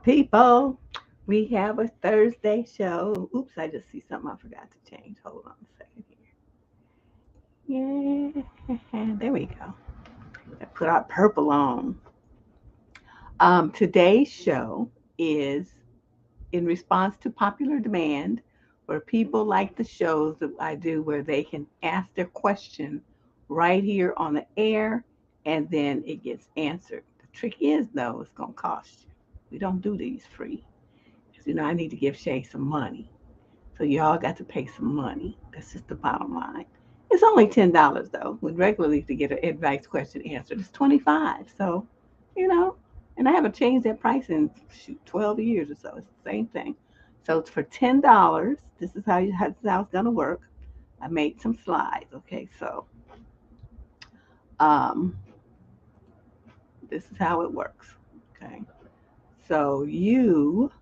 people? We have a Thursday show. Oops, I just see something I forgot to change. Hold on a second here. Yeah, there we go. I put our purple on. Today's show is in response to popular demand, where people like the shows that I do where they can ask their question right here on the air and then it gets answered. The trick is, though, it's going to cost you. We don't do these free. Because, I need to give Shay some money. So y'all got to pay some money. That's just the bottom line. It's only $10 though. When regularly to get an advice question answered, it's 25. So, you know, and I haven't changed that price in 12 years or so. It's the same thing. So it's for $10. This is how it's gonna work. I made some slides. Okay, so um, this is how it works. Okay, so you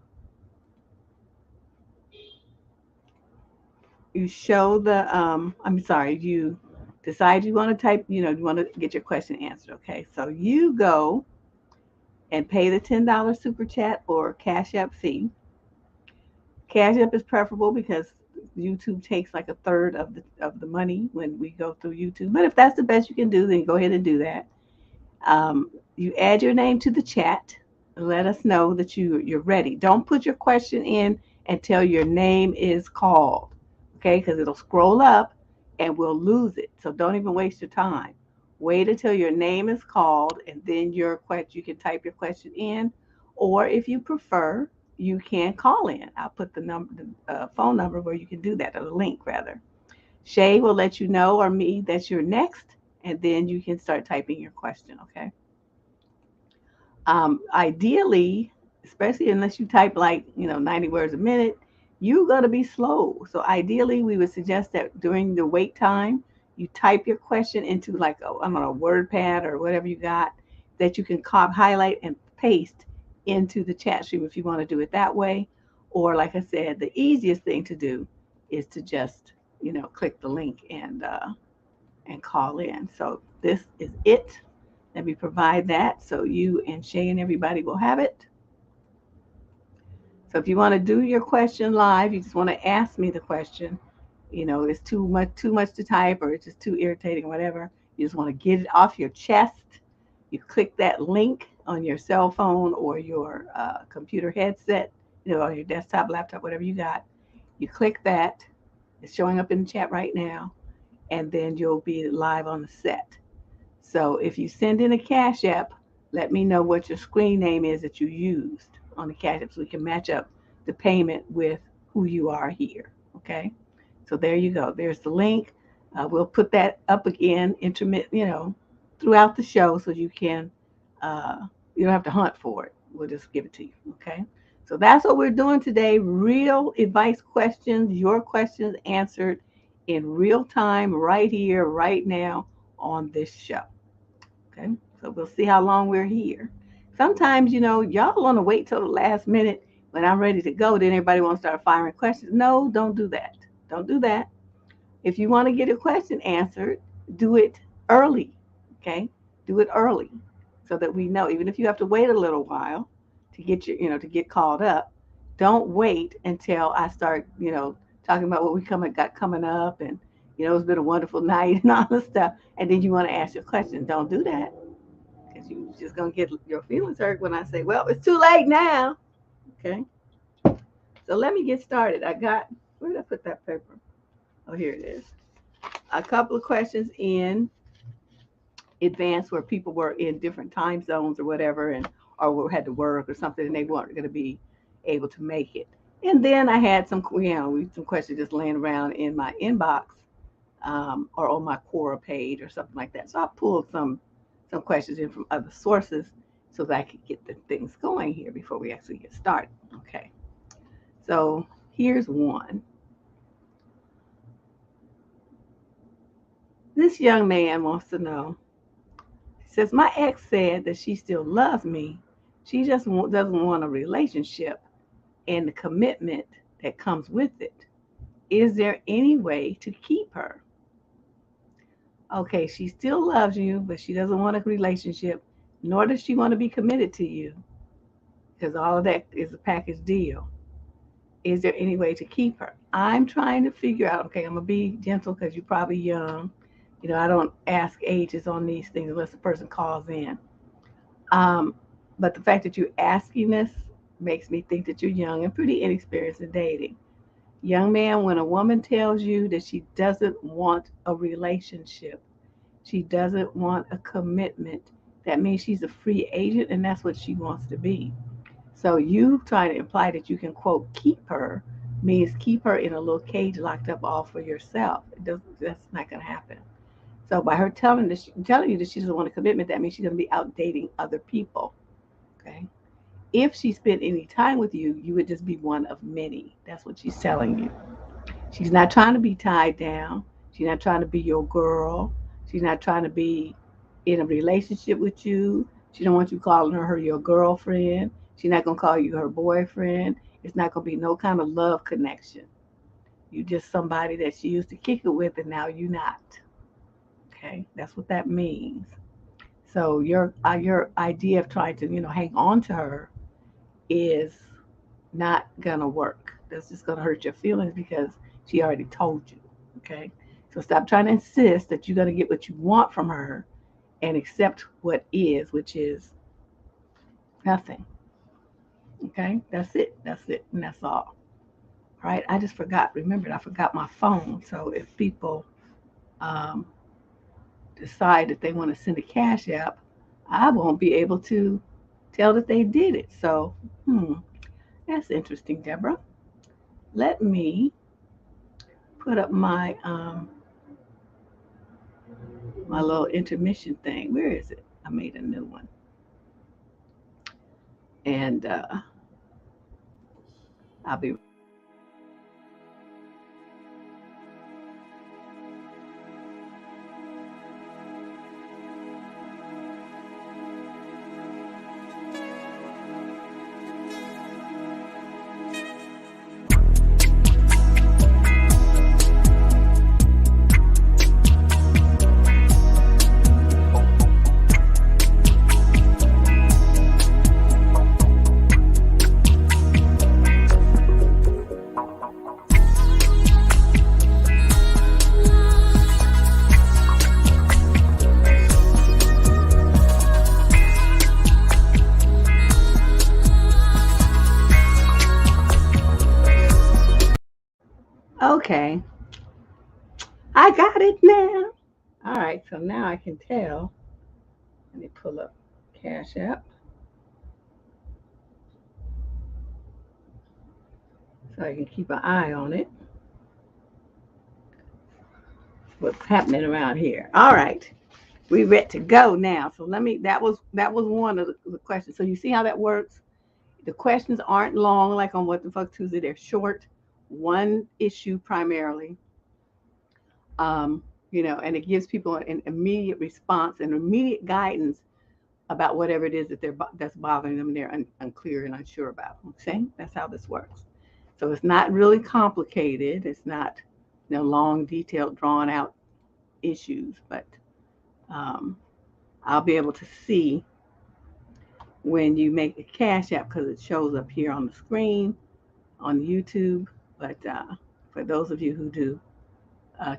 show the I'm sorry, you decide you want to type, you want to get your question answered. Okay, so you go and pay the $10 super chat or cash app fee. Cash app is preferable because YouTube takes like a third of the money when we go through YouTube, but if that's the best you can do, then go ahead and do that. You add your name to the chat, let us know that you're ready. Don't put your question in until your name is called, okay? Because it'll scroll up and we'll lose it. So don't even waste your time. Wait until your name is called, and then you can type your question in, or if you prefer, you can call in. I'll put the phone number where you can do that, or the link rather. Shay will let you know, or me, that you're next, and then you can start typing your question. Okay. Ideally, especially unless you type like 90 words a minute, you're going to be slow. So ideally, we would suggest that during the wait time, you type your question into like I'm on a word pad or whatever you got that you can highlight and paste into the chat stream if you want to do it that way. Or like I said, the easiest thing to do is to just click the link and call in. So this is it. Let me provide that so you and Shay and everybody will have it. So if you want to do your question live, you just want to ask me the question, it's too much to type or it's just too irritating, whatever. You just want to get it off your chest. You click that link on your cell phone or your computer headset, on your desktop, laptop, whatever you got. You click that. It's showing up in the chat right now, and then you'll be live on the set. So if you send in a Cash App, let me know what your screen name is that you used on the Cash App so we can match up the payment with who you are here. Okay. So there you go. There's the link. We'll put that up again, throughout the show so uh, you don't have to hunt for it. We'll just give it to you. Okay. So that's what we're doing today. Real advice questions, your questions answered in real time, right here, right now on this show. Okay, so we'll see how long we're here. Sometimes, y'all want to wait till the last minute when I'm ready to go. Then everybody wants to start firing questions. No, don't do that. Don't do that. If you want to get a question answered, do it early. Okay, do it early so that we know. Even if you have to wait a little while to get to get called up, don't wait until I start, talking about what we got coming up and it's been a wonderful night and all this stuff, and then you want to ask your question. Don't do that because you're just gonna get your feelings hurt when I say, "Well, it's too late now." Okay, so let me get started. Where did I put that paper? Oh, here it is. A couple of questions in advance where people were in different time zones or whatever, and or had to work or something, and they weren't going to be able to make it. And then I had some questions just laying around in my inbox or on my Quora page or something like that. So I pulled some questions in from other sources so that I could get the things going here before we actually get started. Okay. So here's one. This young man wants to know. He says, my ex said that she still loves me. She just doesn't want a relationship and the commitment that comes with it. Is there any way to keep her? Okay, she still loves you, but she doesn't want a relationship, nor does she want to be committed to you. because all of that is a package deal. Is there any way to keep her? I'm trying to figure out. Okay, I'm gonna be gentle because you're probably young. I don't ask ages on these things unless the person calls in. Um, but the fact that you're asking this makes me think that you're young and pretty inexperienced in dating. Young man, when a woman tells you that she doesn't want a relationship, she doesn't want a commitment, that means she's a free agent and that's what she wants to be. So you trying to imply that you can quote keep her means keep her in a little cage locked up all for yourself. That's not going to happen. So by her telling you that she doesn't want a commitment, that means she's going to be out dating other people. Okay. If she spent any time with you, you would just be one of many. That's what she's telling you. She's not trying to be tied down. She's not trying to be your girl. She's not trying to be in a relationship with you. She don't want you calling her your girlfriend. She's not gonna call you her boyfriend. It's not gonna be no kind of love connection. You just somebody that she used to kick it with, and now you not. Okay, that's what that means. So your idea of trying to hang on to her is not gonna work. That's just gonna hurt your feelings because she already told you. Okay, so stop trying to insist that you're gonna get what you want from her and accept what is, which is nothing. Okay, that's it. That's it, and that's all. All right. I just forgot. Remembered, I forgot my phone. So if people um, decide that they want to send a cash app, I won't be able to tell that they did it. So, that's interesting, Deborah. Let me put up my little intermission thing. Where is it? I made a new one, and I'll be. Okay, I got it now. All right, so now I can tell. Let me pull up Cash App so I can keep an eye on it. What's happening around here? All right, we ready to go now. So let me. That was one of the questions. So you see how that works? The questions aren't long like on What the Fuck Tuesday. They're short, one issue primarily. And it gives people an immediate response and immediate guidance about whatever it is that's bothering them. They're unclear and unsure about. Okay, that's how this works. So it's not really complicated. It's not long, detailed, drawn out issues, but um, I'll be able to see when you make a Cash App because it shows up here on the screen on YouTube. But for those of you who do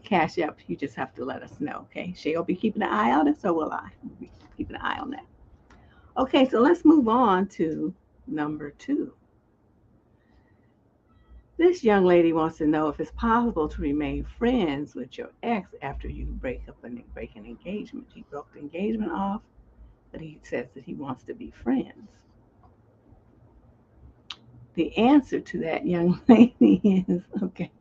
Cash App, you just have to let us know. Okay, Shay will be keeping an eye on it, so will I. We'll be keeping an eye on that. Okay, so let's move on to number 2. This young lady wants to know if it's possible to remain friends with your ex after you break an engagement. He broke the engagement off, but he says that he wants to be friends. The answer to that, young lady, is okay.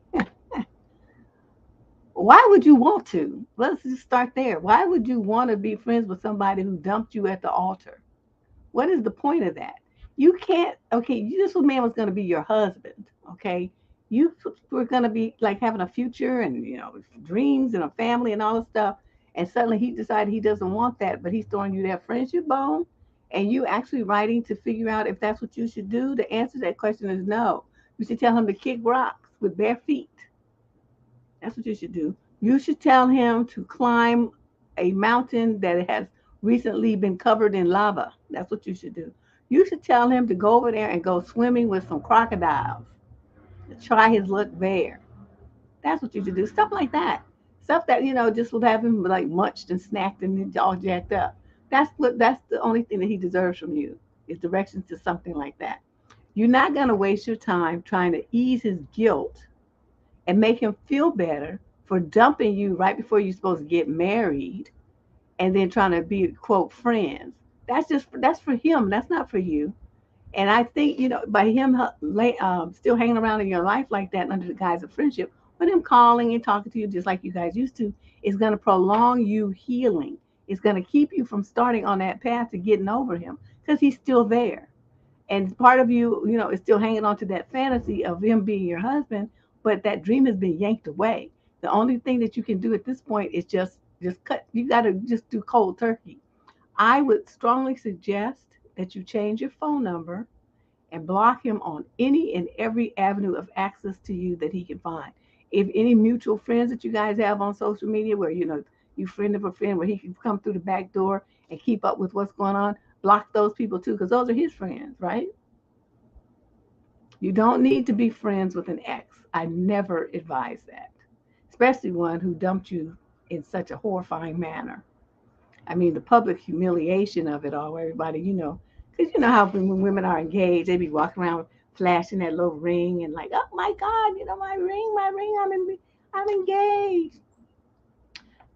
Why would you want to? Let's just start there. Why would you want to be friends with somebody who dumped you at the altar? What is the point of that? You can't, okay, this man was going to be your husband, okay? You were going to be like having a future and, dreams and a family and all this stuff. And suddenly he decided he doesn't want that, but he's throwing you that friendship bone. And you actually writing to figure out if that's what you should do. The answer to that question is no. You should tell him to kick rocks with bare feet. That's what you should do. You should tell him to climb a mountain that has recently been covered in lava. That's what you should do. You should tell him to go over there and go swimming with some crocodiles. Try his luck there. That's what you should do. Stuff like that. Stuff that, just would have him like munched and snacked and all jacked up. That's the only thing that he deserves from you is directions to something like that. You're not gonna waste your time trying to ease his guilt and make him feel better for dumping you right before you're supposed to get married and then trying to be quote friends. That's for him. That's not for you. And I think, by him still hanging around in your life like that under the guise of friendship, but him calling and talking to you just like you guys used to, is going to prolong you healing. It's going to keep you from starting on that path to getting over him because he's still there. And part of you, is still hanging on to that fantasy of him being your husband, but that dream has been yanked away. The only thing that you can do at this point is just cut. You got to just do cold turkey. I would strongly suggest that you change your phone number and block him on any and every avenue of access to you that he can find. If any mutual friends that you guys have on social media where you friend of a friend where he can come through the back door and keep up with what's going on, block those people too because those are his friends, right? You don't need to be friends with an ex. I never advise that, especially one who dumped you in such a horrifying manner. I mean, the public humiliation of it all, where everybody, because you know how when women are engaged, they be walking around flashing that little ring and like, oh my God, my ring, I'm engaged.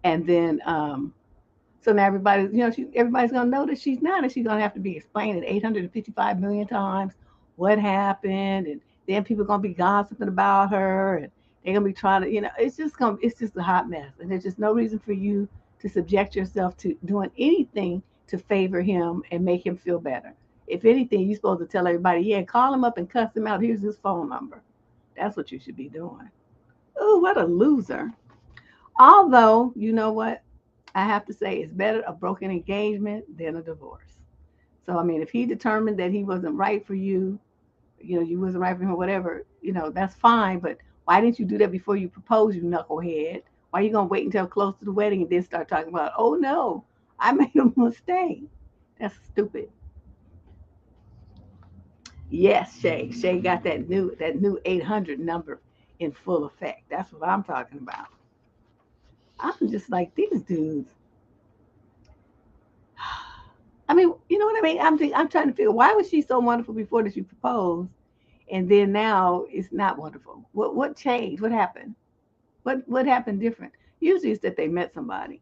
And then, so now everybody's gonna know that she's not, and she's gonna have to be explaining 855 million times what happened, and then people are gonna be gossiping about her, and they're gonna be trying to, it's just a hot mess, and there's just no reason for you to subject yourself to doing anything to favor him and make him feel better. If anything, you're supposed to tell everybody, yeah, call him up and cuss him out. Here's his phone number. That's what you should be doing. Oh, what a loser. Although, you know what? I have to say it's better a broken engagement than a divorce. So, I mean, if he determined that he wasn't right for you, you wasn't right for him or whatever, that's fine. But why didn't you do that before you proposed, you knucklehead? Why are you going to wait until close to the wedding and then start talking about, oh no, I made a mistake? That's stupid. Yes, Shay. Shay got that new 800 number in full effect. That's what I'm talking about. I'm just like these dudes. I mean, you know what I mean? I'm trying to figure why was she so wonderful before that you proposed, and then now it's not wonderful. What changed? What happened? What happened different? Usually it's that they met somebody.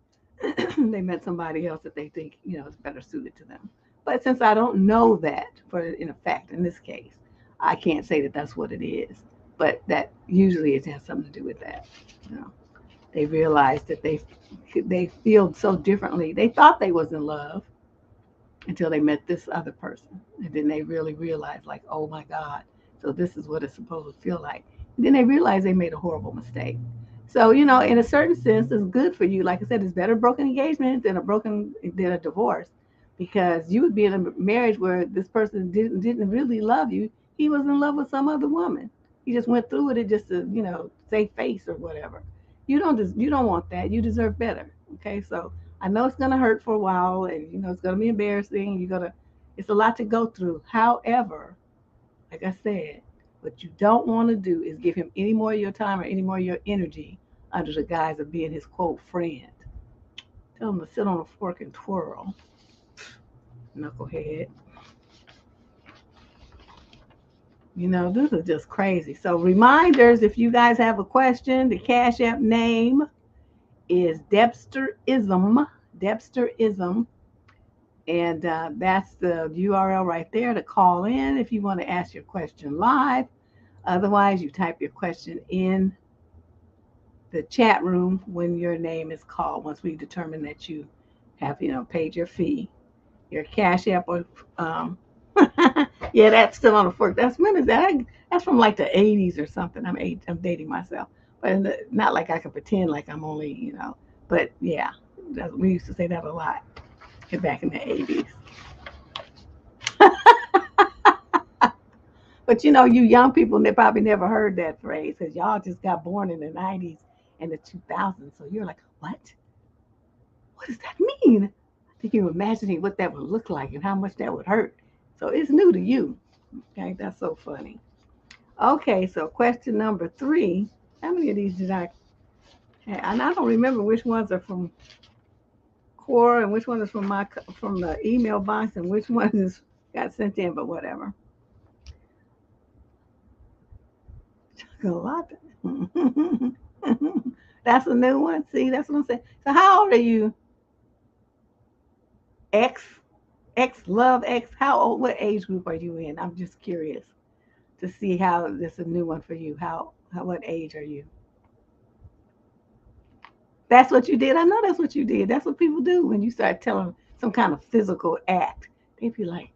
They met somebody else that they think is better suited to them. But since I don't know that for in effect in this case, I can't say that that's what it is. But that usually it has something to do with that. You know, they realized that they feel so differently. They thought they was in love until they met this other person, and then they really realized, like, oh my God, so this is what it's supposed to feel like. And then they realized they made a horrible mistake. So in a certain sense, it's good for you. Like I said, it's better a broken engagement than a divorce, because you would be in a marriage where this person didn't really love you. He was in love with some other woman. He just went through with it just to save face or whatever. You don't want that. You deserve better. Okay, so I know it's gonna hurt for a while, and it's gonna be embarrassing. It's a lot to go through. However, like I said, what you don't want to do is give him any more of your time or any more of your energy under the guise of being his quote friend. Tell him to sit on a fork and twirl, knucklehead. This is just crazy. So reminders, if you guys have a question, the Cash App name is Debsterism. Debsterism. And that's the URL right there to call in if you want to ask your question live. Otherwise, you type your question in the chat room when your name is called, once we determine that you have, paid your fee. Your Cash App or, yeah, that's still on the fork. When is that? That's from like the 80s or something. I'm dating myself. But not like I can pretend like I'm only, but yeah, we used to say that a lot back in the 80s. But you young people, they probably never heard that phrase because y'all just got born in the 90s and the 2000s. So you're like, what? What does that mean? I think you're imagining what that would look like and how much that would hurt. So it's new to you. Okay, that's so funny. Okay, so question number 3. How many of these did I have? And I don't remember which ones are from Quora and which one is from from the email box and which one is got sent in, but whatever. Chocolate. That's a new one. See, that's what I'm saying. So how old are you? X, X, love X. How old? What age group are you in? I'm just curious to see how this is a new one for you. What age are you? That's what you did. I know that's what you did. That's what people do when you start telling some kind of physical act. They be like,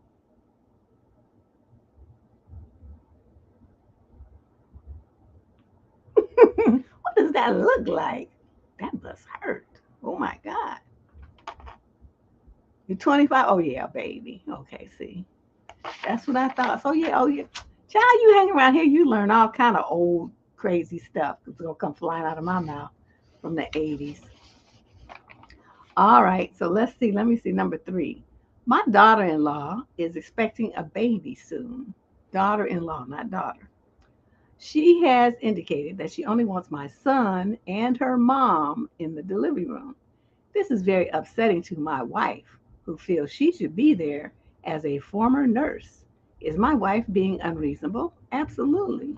what does that look like? That must hurt. Oh my God. You're 25? Oh yeah, baby. Okay, see. That's what I thought. So yeah, oh yeah. Child, you hang around here, you learn all kind of old crazy stuff. It's gonna come flying out of my mouth from the 80s. All right, so let's see. Let me see. Number 3. My daughter in law is expecting a baby soon. Daughter in law, not daughter. She has indicated that she only wants my son and her mom in the delivery room. This is very upsetting to my wife, who feels she should be there as a former nurse. Is my wife being unreasonable? Absolutely.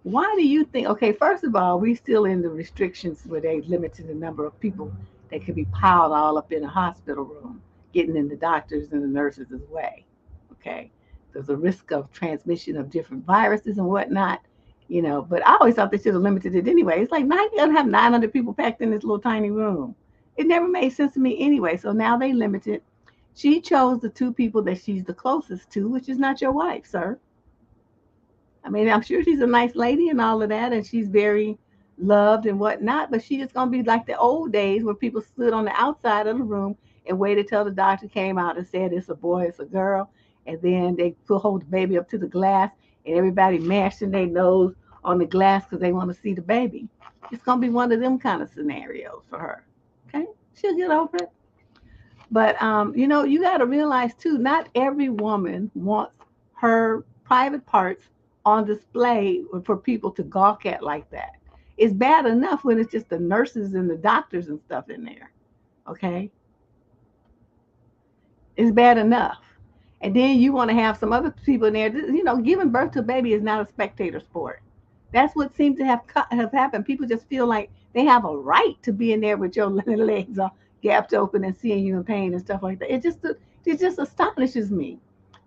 Why do you think? Okay, first of all, we still in the restrictions where they limited the number of people that could be piled all up in a hospital room, getting in the doctors and the nurses' way. Okay, there's a risk of transmission of different viruses and whatnot, But I always thought they should have limited it anyway. It's like now you're gonna have 900 people packed in this little tiny room. It never made sense to me anyway. So now they limited. She chose the 2 people that she's the closest to, which is not your wife, sir. I mean, I'm sure she's a nice lady and all of that, and she's very loved and whatnot, but she is going to be like the old days where people stood on the outside of the room and waited till the doctor came out and said it's a boy, it's a girl, and then they hold the baby up to the glass, and everybody mashing their nose on the glass because they want to see the baby. It's going to be one of them kind of scenarios for her. Okay, she'll get over it. But you got to realize too, not every woman wants her private parts on display for people to gawk at like that. It's bad enough when it's just the nurses and the doctors and stuff in there. Okay, it's bad enough. And then you want to have some other people in there. Giving birth to a baby is not a spectator sport. That's what seems to have happened. People just feel like they have a right to be in there with your legs all gapped open and seeing you in pain and stuff like that. It just astonishes me.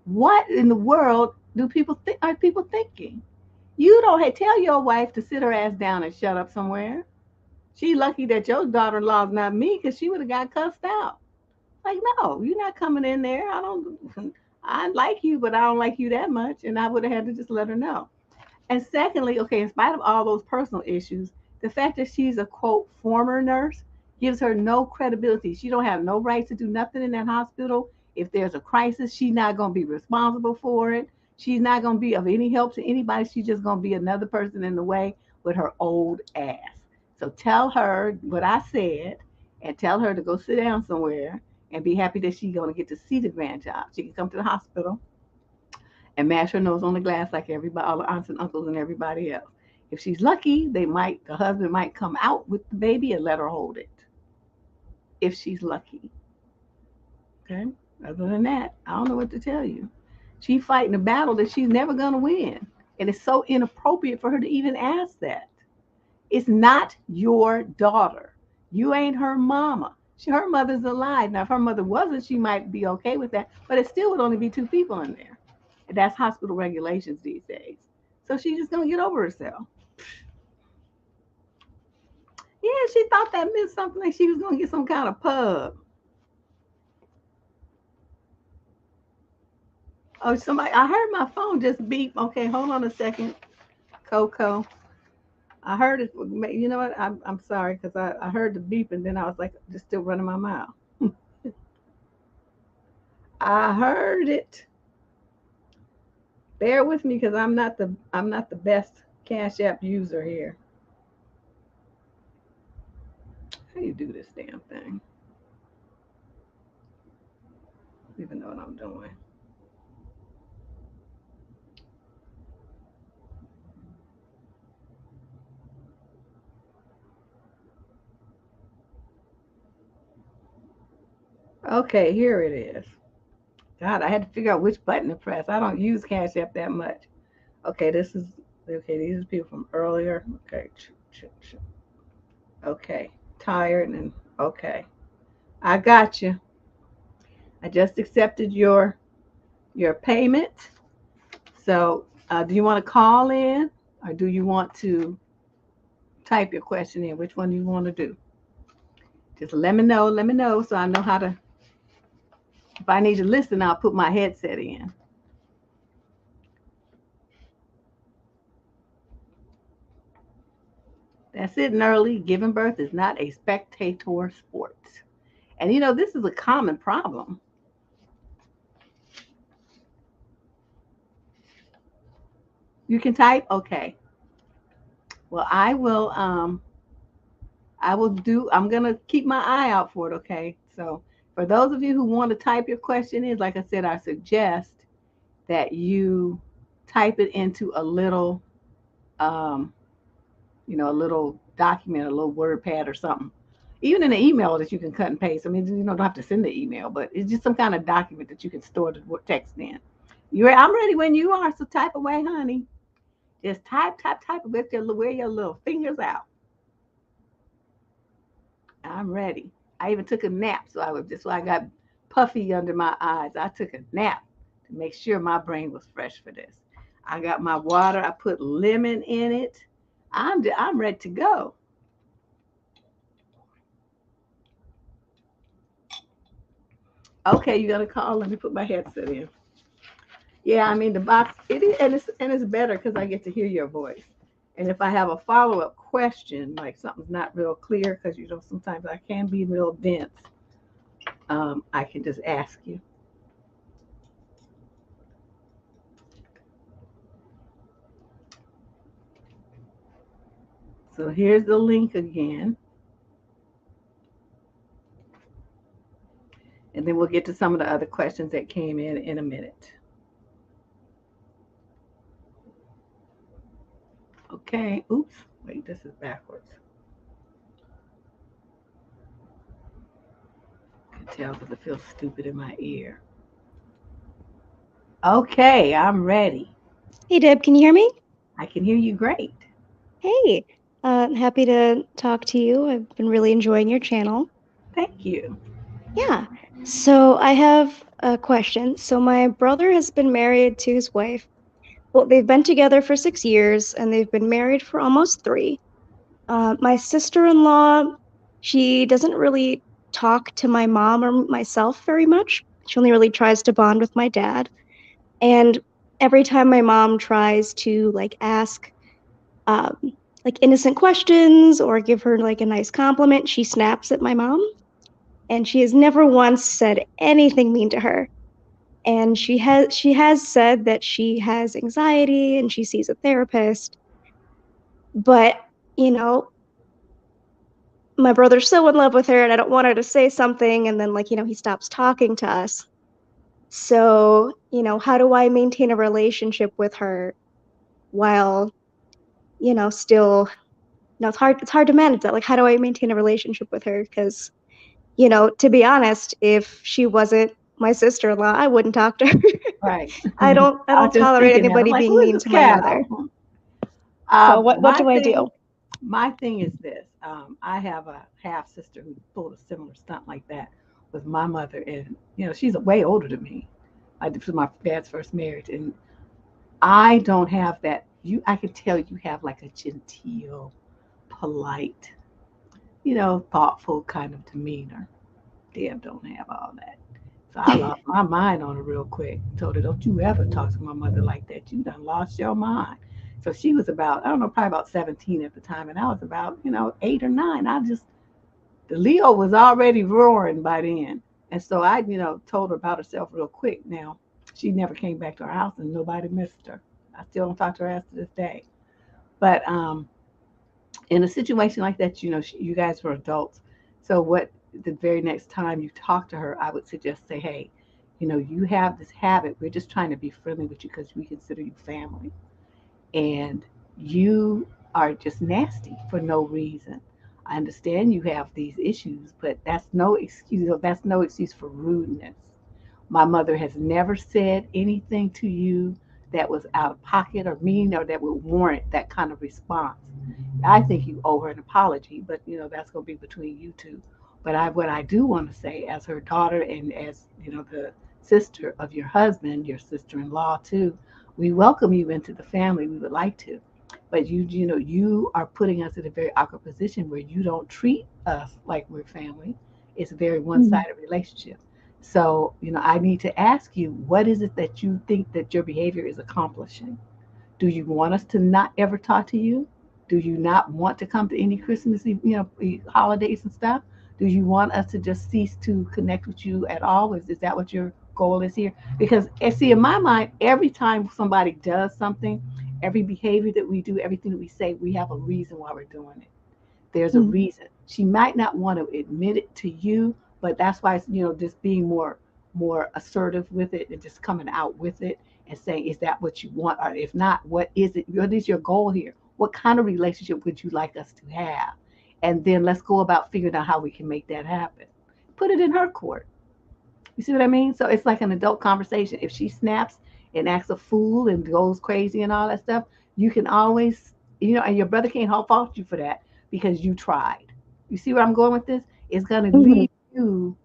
What in the world are people thinking? You don't tell your wife to sit her ass down and shut up somewhere. She lucky that your daughter-in-law is not me because she would have got cussed out. Like, no, you're not coming in there. I don't. I like you, but I don't like you that much, and I would have had to just let her know. And secondly, okay, in spite of all those personal issues, the fact that she's a quote former nurse gives her no credibility. She don't have no right to do nothing in that hospital. If there's a crisis, she's not going to be responsible for it. She's not going to be of any help to anybody. She's just going to be another person in the way with her old ass. So tell her what I said and tell her to go sit down somewhere and be happy that she's going to get to see the grandchild. She can come to the hospital and mash her nose on the glass like everybody, all the aunts and uncles and everybody else. If she's lucky, the husband might come out with the baby and let her hold it. If she's lucky. Okay. Other than that, I don't know what to tell you. She's fighting a battle that she's never gonna win. And it's so inappropriate for her to even ask that. It's not your daughter. You ain't her mama. Her mother's alive. Now, if her mother wasn't, she might be okay with that, but it still would only be 2 people in there. And that's hospital regulations these days. So she's just going to get over herself. Yeah, she thought that meant something like she was going to get some kind of pub. Oh, somebody, I heard my phone just beep. Okay, hold on a second. Coco. I heard it. You know what? I'm sorry because I heard the beep and then I was like, just still running my mouth. I heard it. Bear with me because I'm not the best Cash App user here. How do you do this damn thing? I don't even know what I'm doing. Okay, here it is. God, I had to figure out which button to press. I don't use Cash App that much. Okay, this is okay. These are people from earlier. Okay, okay, tired and okay. I got you. I just accepted your payment. So, do you want to call in or do you want to type your question in? Which one do you want to do? Just let me know. Let me know so I know how to. If I need to listen, I'll put my headset in. That's it, Nerly. Giving birth is not a spectator sport. And this is a common problem. You can type? Okay. Well, I'm gonna keep my eye out for it, okay? So for those of you who want to type your question in, like I said, I suggest that you type it into a little um, a little document, a little word pad or something. Even in an email that you can cut and paste. I mean, you don't have to send the email, but it's just some kind of document that you can store the text in. I'm ready when you are, so type away, honey. Just type with wear your little fingers out. I'm ready. I even took a nap, so I got puffy under my eyes. I took a nap to make sure my brain was fresh for this. I got my water. I put lemon in it. I'm ready to go. Okay, you got to call. Let me put my headset in. Yeah, I mean the box. It is, and it's better because I get to hear your voice. And if I have a follow up question, like something's not real clear, because sometimes I can be real dense, I can just ask you. So here's the link again, and then we'll get to some of the other questions that came in a minute. Okay. Oops. Wait, this is backwards. I can tell because it feels stupid in my ear. Okay, I'm ready. Hey Deb, can you hear me? I can hear you great. Hey, happy to talk to you. I've been really enjoying your channel. Thank you. Yeah, so I have a question. So my brother has been married to his wife. Well, they've been together for 6 years and they've been married for almost three. My sister-in-law, she doesn't really talk to my mom or myself very much. She only really tries to bond with my dad. And every time my mom tries to ask um, innocent questions or give her like a nice compliment, she snaps at my mom. And she has never once said anything mean to her. And she has said that she has anxiety and she sees a therapist. But, you know, my brother's so in love with her and I don't want her to say something and then he stops talking to us. So, how do I maintain a relationship with her while, still it's hard to manage that. Like, how do I maintain a relationship with her? Because, to be honest, if she wasn't my sister-in-law, I wouldn't talk to her. Right. I don't I I was don't just tolerate thinking that. I'm anybody like, being who is mean this to my mother. cow? So what My do I thing, do? my thing is this. I have a half sister who pulled a similar stunt like that with my mother, and she's way older than me. This was my dad's first marriage, and I don't have that. I can tell you have like a genteel, polite, thoughtful kind of demeanor. Deb don't have all that. So I lost my mind on her real quick. Told her, don't you ever talk to my mother like that. You done lost your mind. So she was about, I don't know, probably about 17 at the time. And I was about, 8 or 9. The Leo was already roaring by then. And so I, told her about herself real quick. Now, she never came back to our house and nobody missed her. I still don't talk to her after this day. But in a situation like that, you guys were adults. So what the very next time you talk to her, I would suggest say, hey, you have this habit. We're just trying to be friendly with you because we consider you family, and you are just nasty for no reason. I understand you have these issues, but that's no excuse. That's no excuse for rudeness. My mother has never said anything to you that was out of pocket or mean or that would warrant that kind of response. I think you owe her an apology, but that's going to be between you two. But what I do want to say, as her daughter and as the sister of your husband, your sister-in-law too, we welcome you into the family. We would like to, but you are putting us in a very awkward position where you don't treat us like we're family. It's a very Mhm. one-sided relationship. So I need to ask you, what is it that you think that your behavior is accomplishing? Do you want us to not ever talk to you? Do you not want to come to any Christmas, holidays and stuff? Do you want us to just cease to connect with you at all? Is that what your goal is here? Because see, in my mind, every time somebody does something, every behavior that we do, everything that we say, we have a reason why we're doing it. There's a Mhm. reason. She might not want to admit it to you, but that's why just being more assertive with it and just coming out with it and saying, is that what you want? Or if not, what is it? What is your goal here? What kind of relationship would you like us to have? And then let's go about figuring out how we can make that happen. Put it in her court. You see what I mean? So it's like an adult conversation. If she snaps and acts a fool and goes crazy and all that stuff, you can always, and your brother can't fault you for that because you tried. You see where I'm going with this? It's going to Mhm. leave you,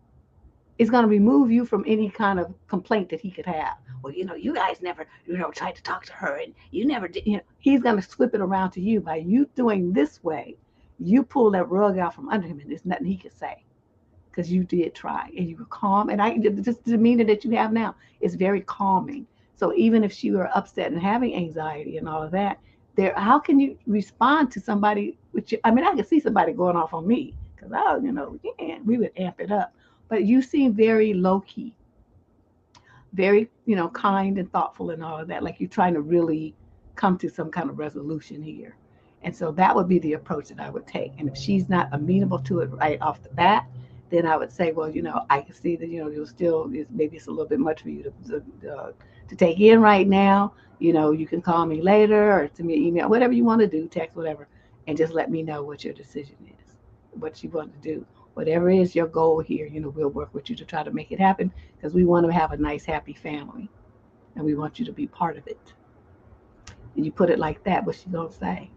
it's going to remove you from any kind of complaint that he could have. Well, you guys never, tried to talk to her and you never did. He's going to flip it around to you by you doing this way. You pull that rug out from under him and there's nothing he could say because you did try and you were calm. And I just the demeanor that you have now is very calming. So even if she were upset and having anxiety and all of that, how can you respond to somebody? I mean, I could see somebody going off on me because yeah, we would amp it up. But you seem very low key, very kind and thoughtful and all of that. Like you're trying to really come to some kind of resolution here. And so that would be the approach that I would take. And if she's not amenable to it right off the bat, then I would say, well, I can see that you'll still maybe it's a little bit much for you to take in right now. You can call me later or send me an email, whatever you want to do, text, whatever, and just let me know what your decision is, what you want to do. Whatever is your goal here, we'll work with you to try to make it happen because we want to have a nice, happy family, and we want you to be part of it. And you put it like that, what's she gonna say?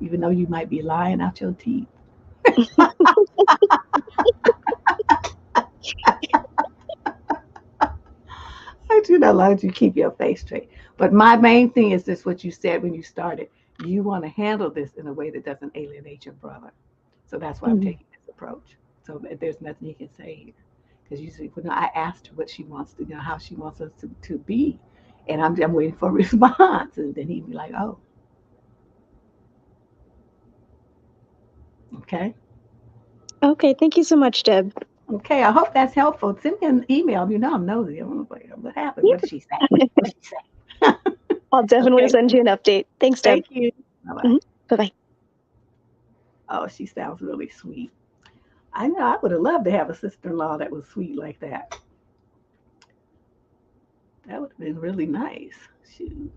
Even though you might be lying out your teeth. I do not like you keep your face straight. But my main thing is this: what you said when you started. You want to handle this in a way that doesn't alienate your brother. So that's why I'm Mhm. taking this approach. So there's nothing you can say here. Because you see, I asked her what she wants to, how she wants us to be. And I'm waiting for a response. And then he'd be like, oh, okay. Okay, thank you so much, Deb. Okay, I hope that's helpful. Send me an email. I'm nosy. I'm like, what happened? What did she say? Yeah, What did she say? I'll definitely Okay, send you an update. Thanks, Deb. thank you. Bye bye. Mhm. Bye-bye. Oh, she sounds really sweet. I know I would have loved to have a sister in law that was sweet like that. That would have been really nice. Shoot.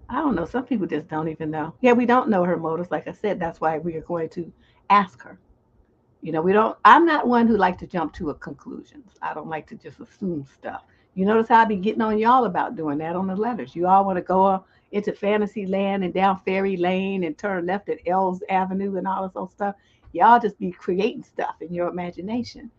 I don't know. Some people just don't even know. Yeah, we don't know her motives. Like I said, that's why we are going to ask her. We don't. I'm not one who like to jump to a conclusions. I don't like to just assume stuff. You notice how I be getting on y'all about doing that on the letters. You all want to go into fantasy land and down Fairy Lane and turn left at Ells Avenue and all this old stuff. Y'all just be creating stuff in your imagination.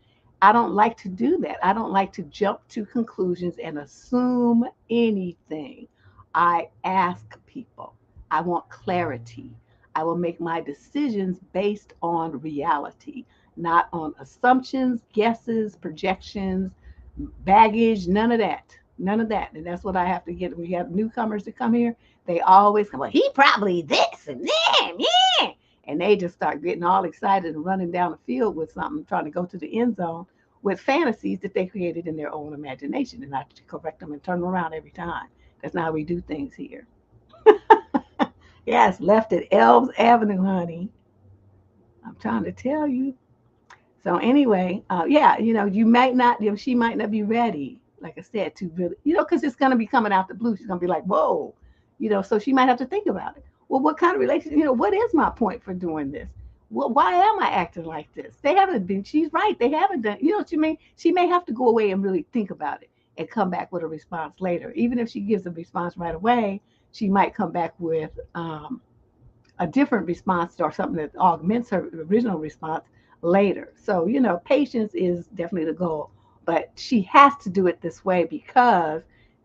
I don't like to do that. I don't like to jump to conclusions and assume anything. I ask people. I want clarity. I will make my decisions based on reality, not on assumptions, guesses, projections, baggage, none of that. None of that. And that's what I have to get. We have newcomers that come here. They always come, well, he probably this and then, yeah. And they just start getting all excited and running down the field with something, trying to go to the end zone with fantasies that they created in their own imagination. And I have to correct them and turn them around every time. That's not how we do things here. Yes, left at Elves Avenue, honey. I'm trying to tell you. So anyway, yeah, you might not, she might not be ready, like I said, to really, because it's going to be coming out the blue. She's going to be like, whoa, so she might have to think about it. Well, what kind of relationship, what is my point for doing this? well, why am I acting like this? They haven't been, she's right. They haven't done, you know what you mean? She may have to go away and really think about it and come back with a response later. Even if she gives a response right away, she might come back with a different response or something that augments her original response later. So, patience is definitely the goal. But she has to do it this way because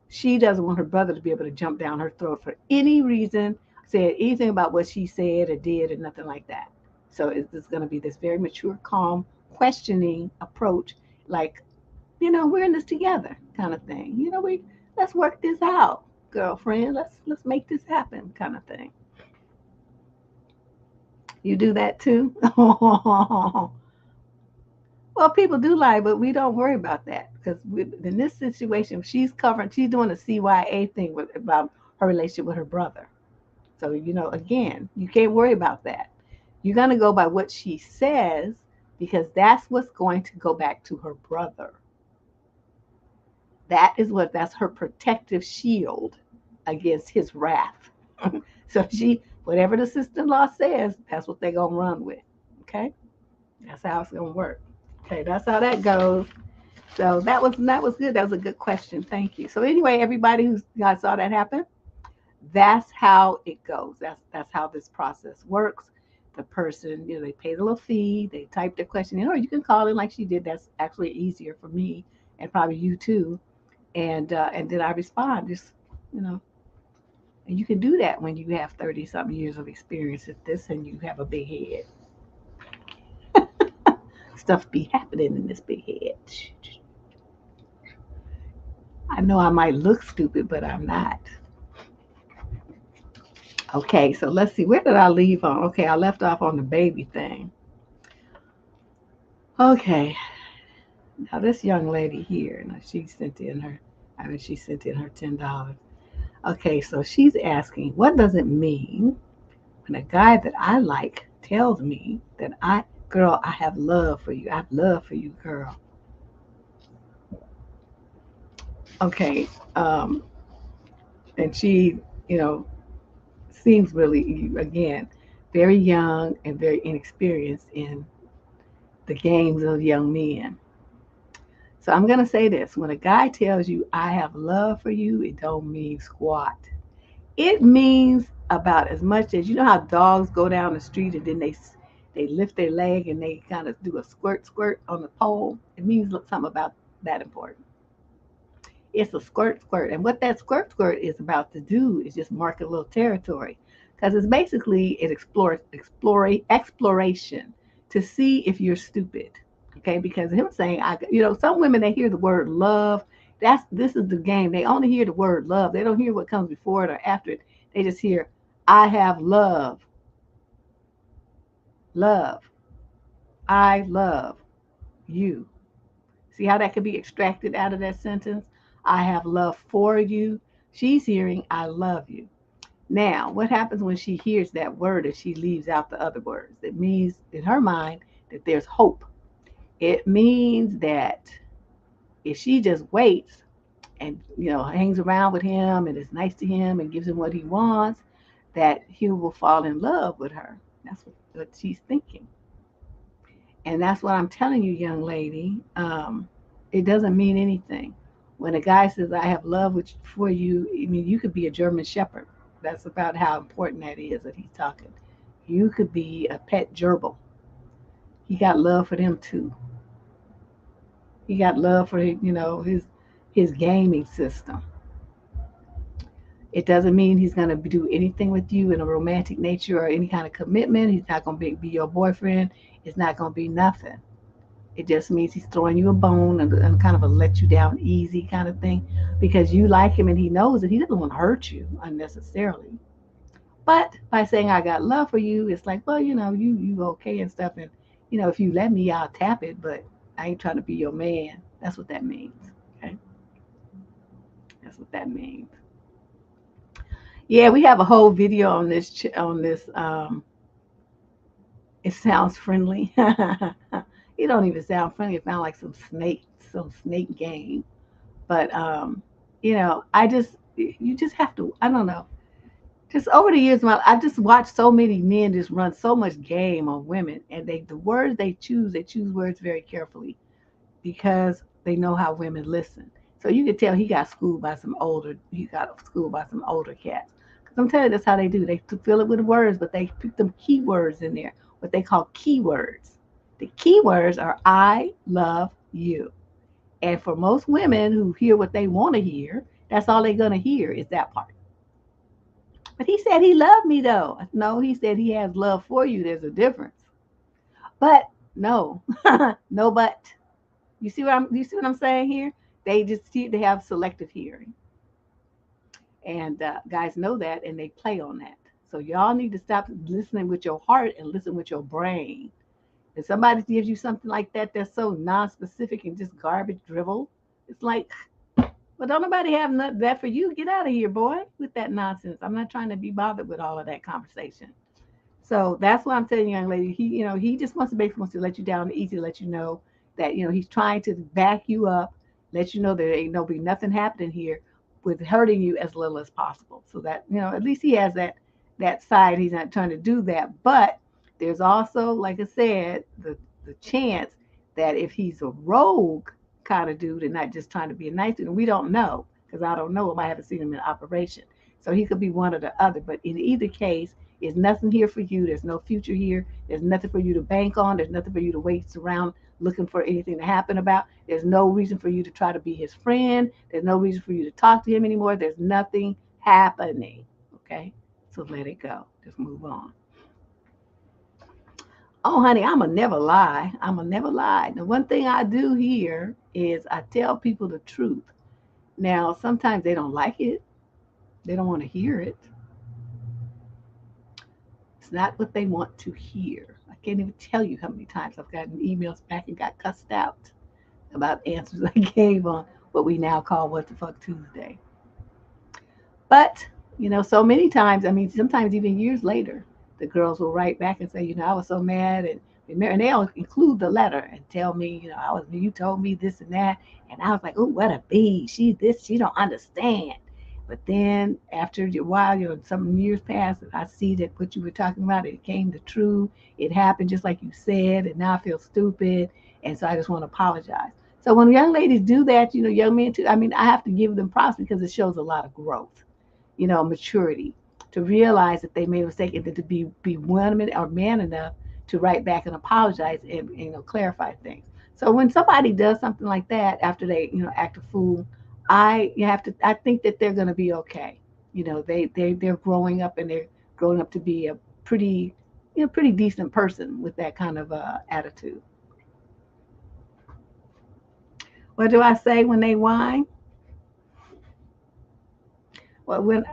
she doesn't want her brother to be able to jump down her throat for any reason, say anything about what she said or did or nothing like that. So it's going to be this very mature, calm, questioning approach, like, we're in this together kind of thing. We let's work this out, girlfriend. Let's make this happen kind of thing. You do that too? Well, people do lie, but we don't worry about that because in this situation, she's doing a CYA thing about her relationship with her brother. So, again, you can't worry about that. You're going to go by what she says because that's what's going to go back to her brother. That's her protective shield against his wrath. So whatever the sister-in-law says, that's what they're going to run with. Okay? That's how it's going to work. Okay, that's how that goes. So that was good. That was a good question. Thank you. So anyway, everybody who saw that happen, that's how it goes. That's how this process works. The person, they pay the little fee, they type their question in, or you can call in like she did. That's actually easier for me and probably you too. And then I respond. Just you know, and you can do that when you have 30 something years of experience at this and you have a big head. Stuff be happening in this big head. I know I might look stupid, but I'm not. Okay, so let's see. Where did I leave on? Okay, I left off on the baby thing. Okay, now this young lady here, now she sent in her $10. Okay, so she's asking, what does it mean when a guy that I like tells me that girl, I have love for you. I have love for you, girl. Okay, and she, you know, seems really, again, very young and very inexperienced in the games of young men. So I'm gonna say this: when a guy tells you I have love for you, it don't mean squat. It means about as much as how dogs go down the street and then they lift their leg and they kind of do a squirt squirt on the pole. It means something about that important. It's a squirt squirt, and what that squirt squirt is about to do is just mark a little territory, because it's basically an exploration to see if you're stupid. Okay, because him saying some women, they hear the word love. This is the game. They only hear the word love. They don't hear what comes before it or after it. They just hear I have love, love, I love you. See how that could be extracted out of that sentence? I have love for you. She's hearing I love you. Now, what happens when she hears that word and she leaves out the other words? It means in her mind that there's hope. It means that if she just waits and hangs around with him and is nice to him and gives him what he wants, that he will fall in love with her. That's what she's thinking. And that's what I'm telling you, young lady. It doesn't mean anything. When a guy says, I have love for you, I mean, you could be a German Shepherd. That's about how important that is that he's talking. You could be a pet gerbil. He got love for them too. He got love for his gaming system. It doesn't mean he's going to do anything with you in a romantic nature or any kind of commitment. He's not going to be your boyfriend. It's not going to be nothing. It just means he's throwing you a bone and kind of a let you down easy kind of thing because you like him and he knows that he doesn't want to hurt you unnecessarily. But by saying I got love for you, it's like, well, you okay and stuff, and if you let me, I'll tap it, but I ain't trying to be your man. That's what that means. Okay, that's what that means. Yeah, we have a whole video on this. It sounds friendly. It don't even sound friendly. It sounds like some snake game. But I just you just have to. I don't know. Just over the years, I've just watched so many men just run so much game on women, and the words they choose words very carefully because they know how women listen. So you could tell he got schooled by some older cats. Because I'm telling you, that's how they do. They fill it with words, but they put them keywords in there, what they call keywords. The keywords are I love you. And for most women who hear what they want to hear, that's all they're going to hear is that part. But he said he loved me though. No, he said he has love for you. There's a difference. But no, no, but you see what I'm saying here? They have selective hearing, and guys know that, and they play on that. So y'all need to stop listening with your heart and listen with your brain. If somebody gives you something like that that's so non-specific and just garbage drivel, it's like, well, don't nobody have that for you. Get out of here, boy, with that nonsense. I'm not trying to be bothered with all of that conversation. So that's what I'm telling you, young lady. He just wants to basically wants to let you down easy, to let you know that he's trying to back you up, let you know there ain't no be nothing happening here with hurting you as little as possible. So that at least he has that side. He's not trying to do that, but there's also, like I said, the chance that if he's a rogue kind of dude and not just trying to be a nice dude, and we don't know because I don't know him. I haven't seen him in operation, so he could be one or the other. But in either case, there's nothing here for you. There's no future here. There's nothing for you to bank on. There's nothing for you to waste around looking for anything to happen about. There's no reason for you to try to be his friend. There's no reason for you to talk to him anymore. There's nothing happening. Okay? So let it go. Just move on. Oh, honey, I'ma never lie. I'ma never lie. The one thing I do here is I tell people the truth. Now, sometimes they don't like it. They don't want to hear it. It's not what they want to hear. I can't even tell you how many times I've gotten emails back and got cussed out about answers I gave on what we now call What the Fuck Tuesday. But, so many times, I mean, sometimes even years later, the girls will write back and say, I was so mad and they'll include the letter and tell me, you told me this and that. And I was like, oh, what a bee. She don't understand. But then after a while, some years passed, and I see that what you were talking about, it came to true. It happened just like you said, and now I feel stupid. And so I just want to apologize. So when young ladies do that, young men too, I mean, I have to give them props because it shows a lot of growth, maturity, to realize that they made a mistake and to be woman or man enough to write back and apologize and clarify things. So when somebody does something like that after they act a fool, I think that they're going to be okay. They're growing up, and they're growing up to be a pretty decent person with that kind of attitude. What do I say when they whine? Well, when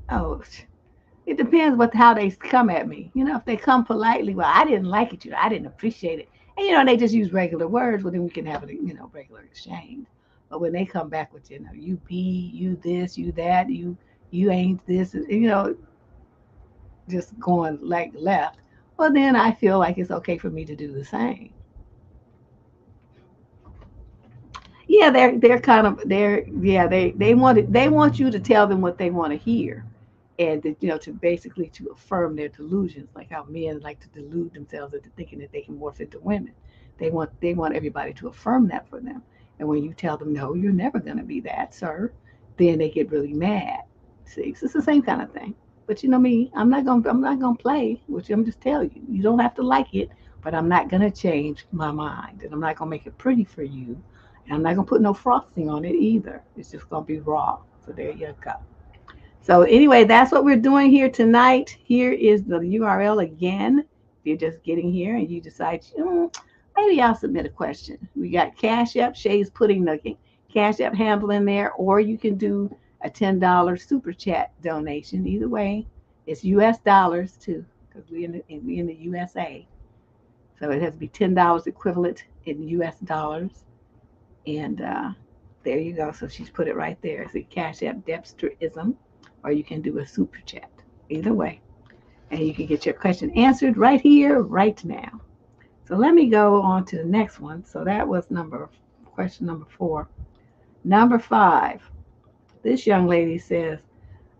oh, it depends how they come at me. If they come politely, well, I didn't like it, I didn't appreciate it, and they just use regular words. Well, then we can have a regular exchange. But when they come back with you be, you this, you that, you ain't this, just going like left, well, then I feel like it's okay for me to do the same. Yeah, they're kind of they're yeah they want you to tell them what they want to hear, and to basically to affirm their delusions, like how men like to delude themselves into thinking that they can morph into women. They want everybody to affirm that for them, and when you tell them no, you're never going to be that, sir, then they get really mad. See, so it's the same kind of thing. But you know me, I'm not gonna play, which I'm just telling you. You don't have to like it, but I'm not gonna change my mind, and I'm not gonna make it pretty for you, and I'm not gonna put no frosting on it either. It's just gonna be raw. So there you go. So anyway, that's what we're doing here tonight. Here is the URL again. If you're just getting here and you decide, maybe I'll submit a question. We got Cash App. Shay's putting the Cash App handle in there, or you can do a $10 super chat donation. Either way, it's US dollars too, because we in the USA. So it has to be $10 equivalent in US dollars. And there you go. So she's put it right there. It's a Cash App Debsterism, or you can do a super chat. Either way. And you can get your question answered right here, right now. So let me go on to the next one. So that was question number 4. Number 5. This young lady says,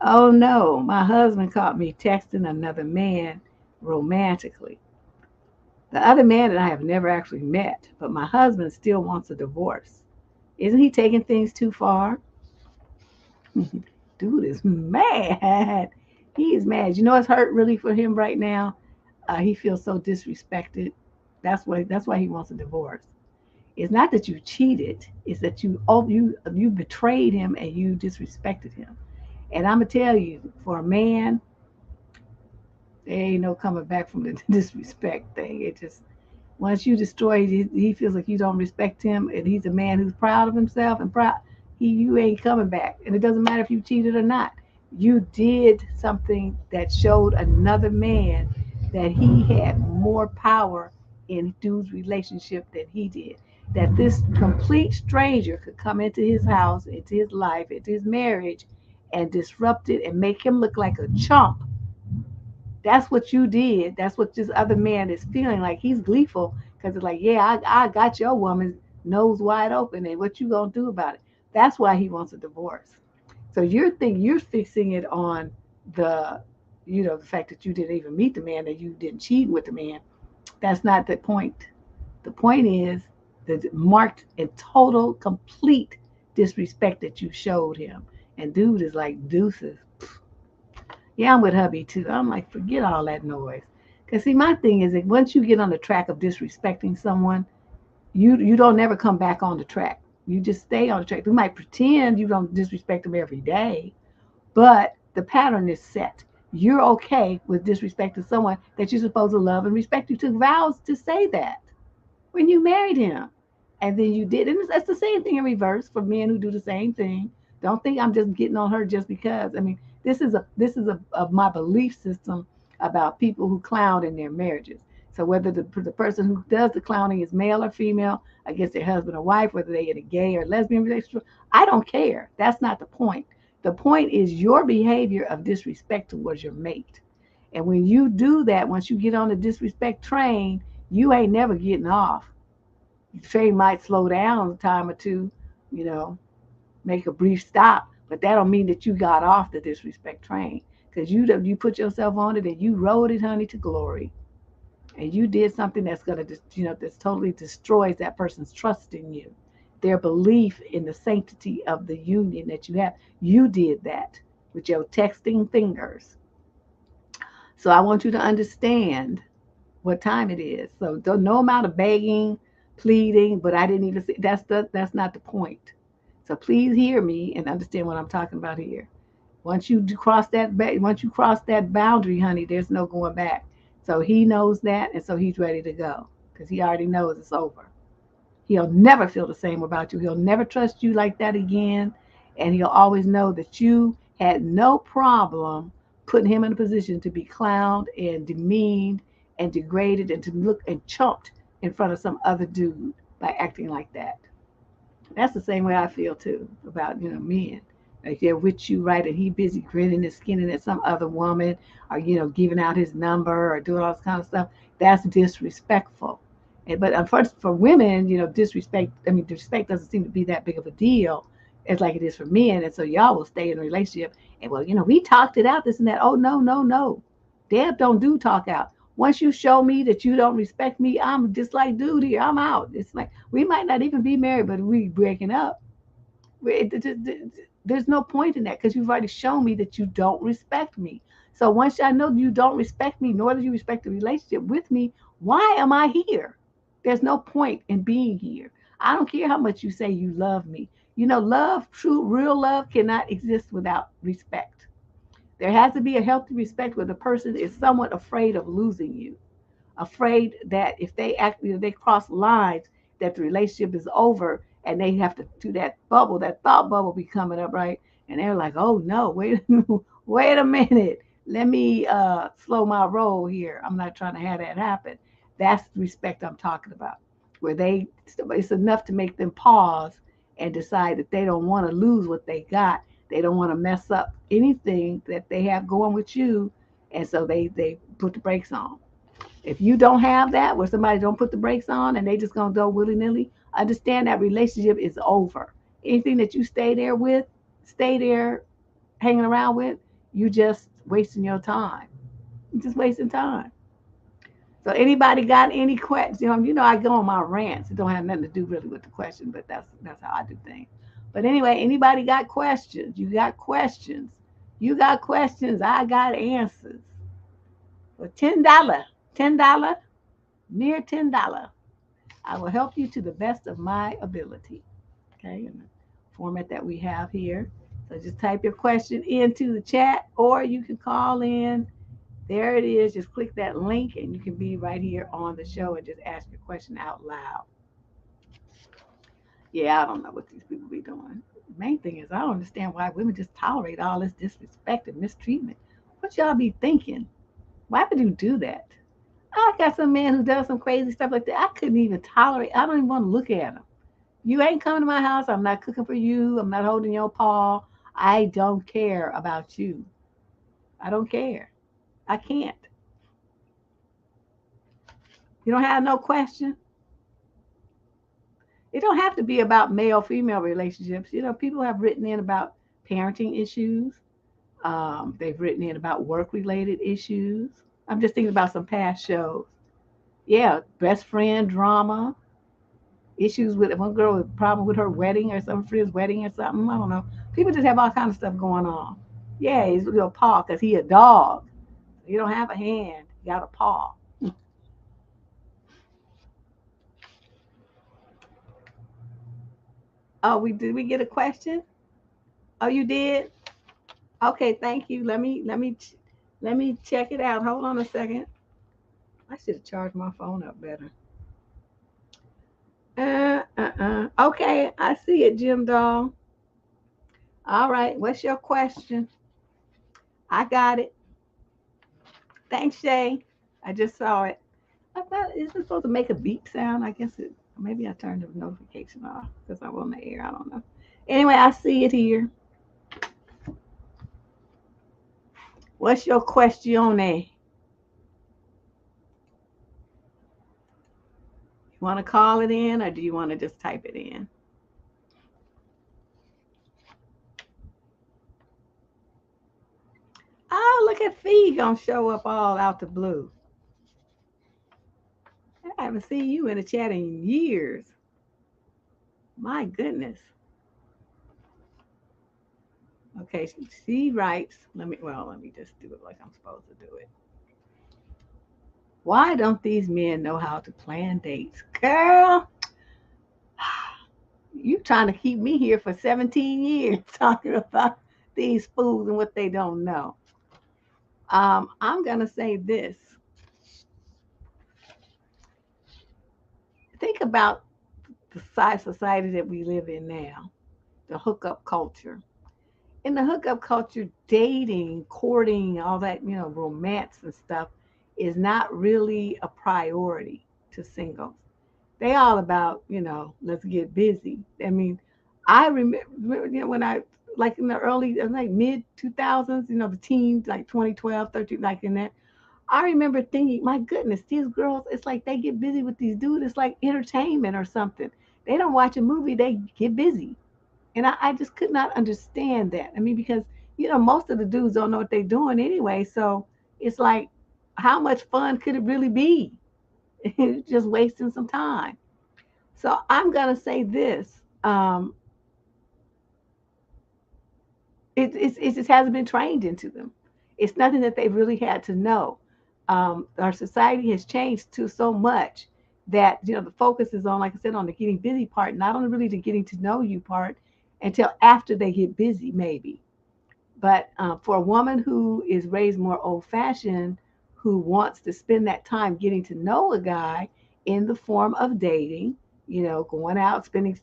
Oh no, my husband caught me texting another man romantically. The other man and I have never actually met, but my husband still wants a divorce. Isn't he taking things too far? Dude is mad. He is mad. You know what's hurt really for him right now? He feels so disrespected. That's why he wants a divorce. It's not that you cheated. It's that you betrayed him and you disrespected him. And I'm gonna tell you, for a man, there ain't no coming back from the disrespect thing. It just once you destroy it, he feels like you don't respect him, and he's a man who's proud of himself and proud. You ain't coming back, and it doesn't matter if you cheated or not. You did something that showed another man that he had more power in dude's relationship than he did. That this complete stranger could come into his house, into his life, into his marriage, and disrupt it and make him look like a chump. That's what you did. That's what this other man is feeling like. He's gleeful because it's like, yeah, I got your woman's nose wide open, and what you gonna do about it? That's why he wants a divorce. So you're fixing it on the, the fact that you didn't even meet the man, that you didn't cheat with the man. That's not the point. The point is the marked and total, complete disrespect that you showed him. And dude is like deuces. Yeah, I'm with hubby too. I'm like, forget all that noise. Cause see, my thing is that once you get on the track of disrespecting someone, you don't never come back on the track. You just stay on the track. You might pretend you don't disrespect them every day, but the pattern is set. You're okay with disrespecting someone that you're supposed to love and respect. You took vows to say that when you married him. And then you did. And it's the same thing in reverse for men who do the same thing. Don't think I'm just getting on her just because. I mean, this is my belief system about people who clown in their marriages. So whether the person who does the clowning is male or female against their husband or wife, whether they in a gay or lesbian relationship, I don't care. That's not the point. The point is your behavior of disrespect towards your mate. And when you do that, once you get on the disrespect train, you ain't never getting off. The train might slow down a time or two, you know, make a brief stop, but that don't mean that you got off the disrespect train because you put yourself on it and you rode it, honey, to glory, and you did something that's gonna, that's totally destroys that person's trust in you, their belief in the sanctity of the union that you have. You did that with your texting fingers. So I want you to understand what time it is. So no amount of begging, pleading, but I didn't even see that's not the point. So please hear me and understand what I'm talking about here. Once you cross that boundary, honey, there's no going back. So he knows that, and so he's ready to go because he already knows it's over. He'll never feel the same about you. He'll never trust you like that again. And he'll always know that you had no problem putting him in a position to be clowned and demeaned and degraded and to look and chumped in front of some other dude by acting like that. That's the same way I feel too about, men. Like they're with you, right? And he busy grinning and skinning at some other woman or, giving out his number or doing all this kind of stuff. That's disrespectful. But unfortunately for women, disrespect doesn't seem to be that big of a deal as like it is for men. And so y'all will stay in a relationship and, well, we talked it out, this and that. Oh, no, no, no. Deb don't do talk out. Once you show me that you don't respect me, I'm just like, dude, here, I'm out. It's like, we might not even be married, but we breaking up. There's no point in that because you've already shown me that you don't respect me. So once I know you don't respect me, nor do you respect the relationship with me, why am I here? There's no point in being here. I don't care how much you say you love me. Love, true, real love cannot exist without respect. There has to be a healthy respect where the person is somewhat afraid of losing you, afraid that if they they cross lines, that the relationship is over and they have to do that thought bubble be coming up, right? And they're like, oh no, wait, wait a minute. Let me slow my roll here. I'm not trying to have that happen. That's the respect I'm talking about, where it's enough to make them pause and decide that they don't want to lose what they got. They don't want to mess up anything that they have going with you, and so they put the brakes on. If you don't have that, where somebody don't put the brakes on and they just gonna go willy nilly, understand that relationship is over. Anything that you stay there hanging around with, You just wasting your time. You're just wasting time. So anybody got any questions? I go on my rants. It don't have nothing to do really with the question, but that's how I do things. But anyway, anybody got questions? You got questions. You got questions. I got answers. For $10, $10, mere $10, I will help you to the best of my ability. Okay, in the format that we have here. So just type your question into the chat, or you can call in. There it is. Just click that link and you can be right here on the show and just ask your question out loud. Yeah, I don't know what these people be doing. The main thing is I don't understand why women just tolerate all this disrespect and mistreatment. What y'all be thinking? Why would you do that? I got some man who does some crazy stuff like that. I couldn't even tolerate. I don't even want to look at him. You ain't coming to my house. I'm not cooking for you. I'm not holding your paw. I don't care about you. I don't care. I can't. You don't have no question. It don't have to be about male female relationships. People have written in about parenting issues. They've written in about work related issues. I'm just thinking about some past shows. Yeah, best friend drama, issues with one girl with a problem with her wedding or some friend's wedding or something. I don't know. People just have all kinds of stuff going on. Yeah, he's a little paw because he a dog. You don't have a hand, you got a paw. Oh, we get a question? Oh, you did? Okay, thank you. Let me check it out. Hold on a second. I should have charged my phone up better. Okay, I see it, Jim Doll. All right, what's your question? I got it. Thanks, Shay. I just saw it. I thought, is it supposed to make a beep sound? I guess it. Maybe I turned the notification off because I'm on the air. I don't know. Anyway, I see it here. What's your question? You want to call it in, or do you want to just type it in? Oh, look at Fee gonna show up all out the blue. I haven't seen you in the chat in years. My goodness. Okay, she writes. Let me just do it like I'm supposed to do it. Why don't these men know how to plan dates? Girl, you trying to keep me here for 17 years talking about these fools and what they don't know. I'm going to say this. Think about the society that we live in now, the hookup culture. In the hookup culture, dating, courting, all that, romance and stuff is not really a priority to singles. They all about, let's get busy. I mean, I remember, when I, like in the early, like mid 2000s, the teens, like 2012, 13, like in that, I remember thinking, my goodness, these girls, it's like they get busy with these dudes. It's like entertainment or something. They don't watch a movie, they get busy. And I just could not understand that. I mean, because, most of the dudes don't know what they're doing anyway. So it's like, how much fun could it really be? Just wasting some time. So I'm going to say this. It just hasn't been trained into them. It's nothing that they've really had to know. Our society has changed to so much that the focus is on, like I said, on the getting busy part, not on really the getting to know you part until after they get busy, maybe. But for a woman who is raised more old fashioned, who wants to spend that time getting to know a guy in the form of dating, going out, spending,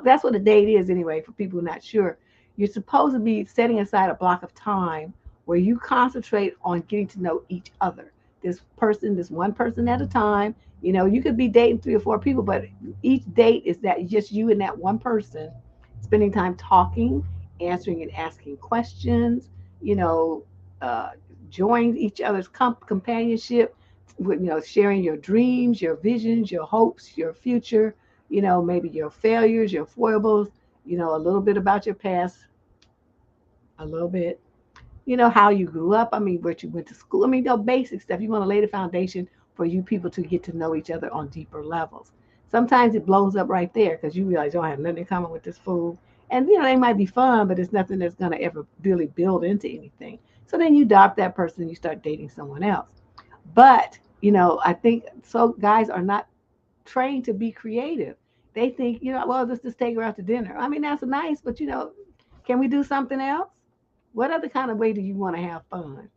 that's what a date is anyway, for people not sure. You're supposed to be setting aside a block of time where you concentrate on getting to know each other. This one person at a time. You could be dating three or four people, but each date is that just you and that one person spending time talking, answering and asking questions, you know, uh, join each other's companionship, with, sharing your dreams, your visions, your hopes, your future, maybe your failures, your foibles, a little bit about your past, a little bit. how you grew up. I mean, what you went to school. I mean, basic stuff. You want to lay the foundation for you people to get to know each other on deeper levels. Sometimes it blows up right there because you realize, oh, I have nothing in common with this fool. And, they might be fun, but it's nothing that's going to ever really build into anything. So then you drop that person and you start dating someone else. But, I think so guys are not trained to be creative. They think, well, let's just take her out to dinner. I mean, that's nice, but, can we do something else? What other kind of way do you want to have fun?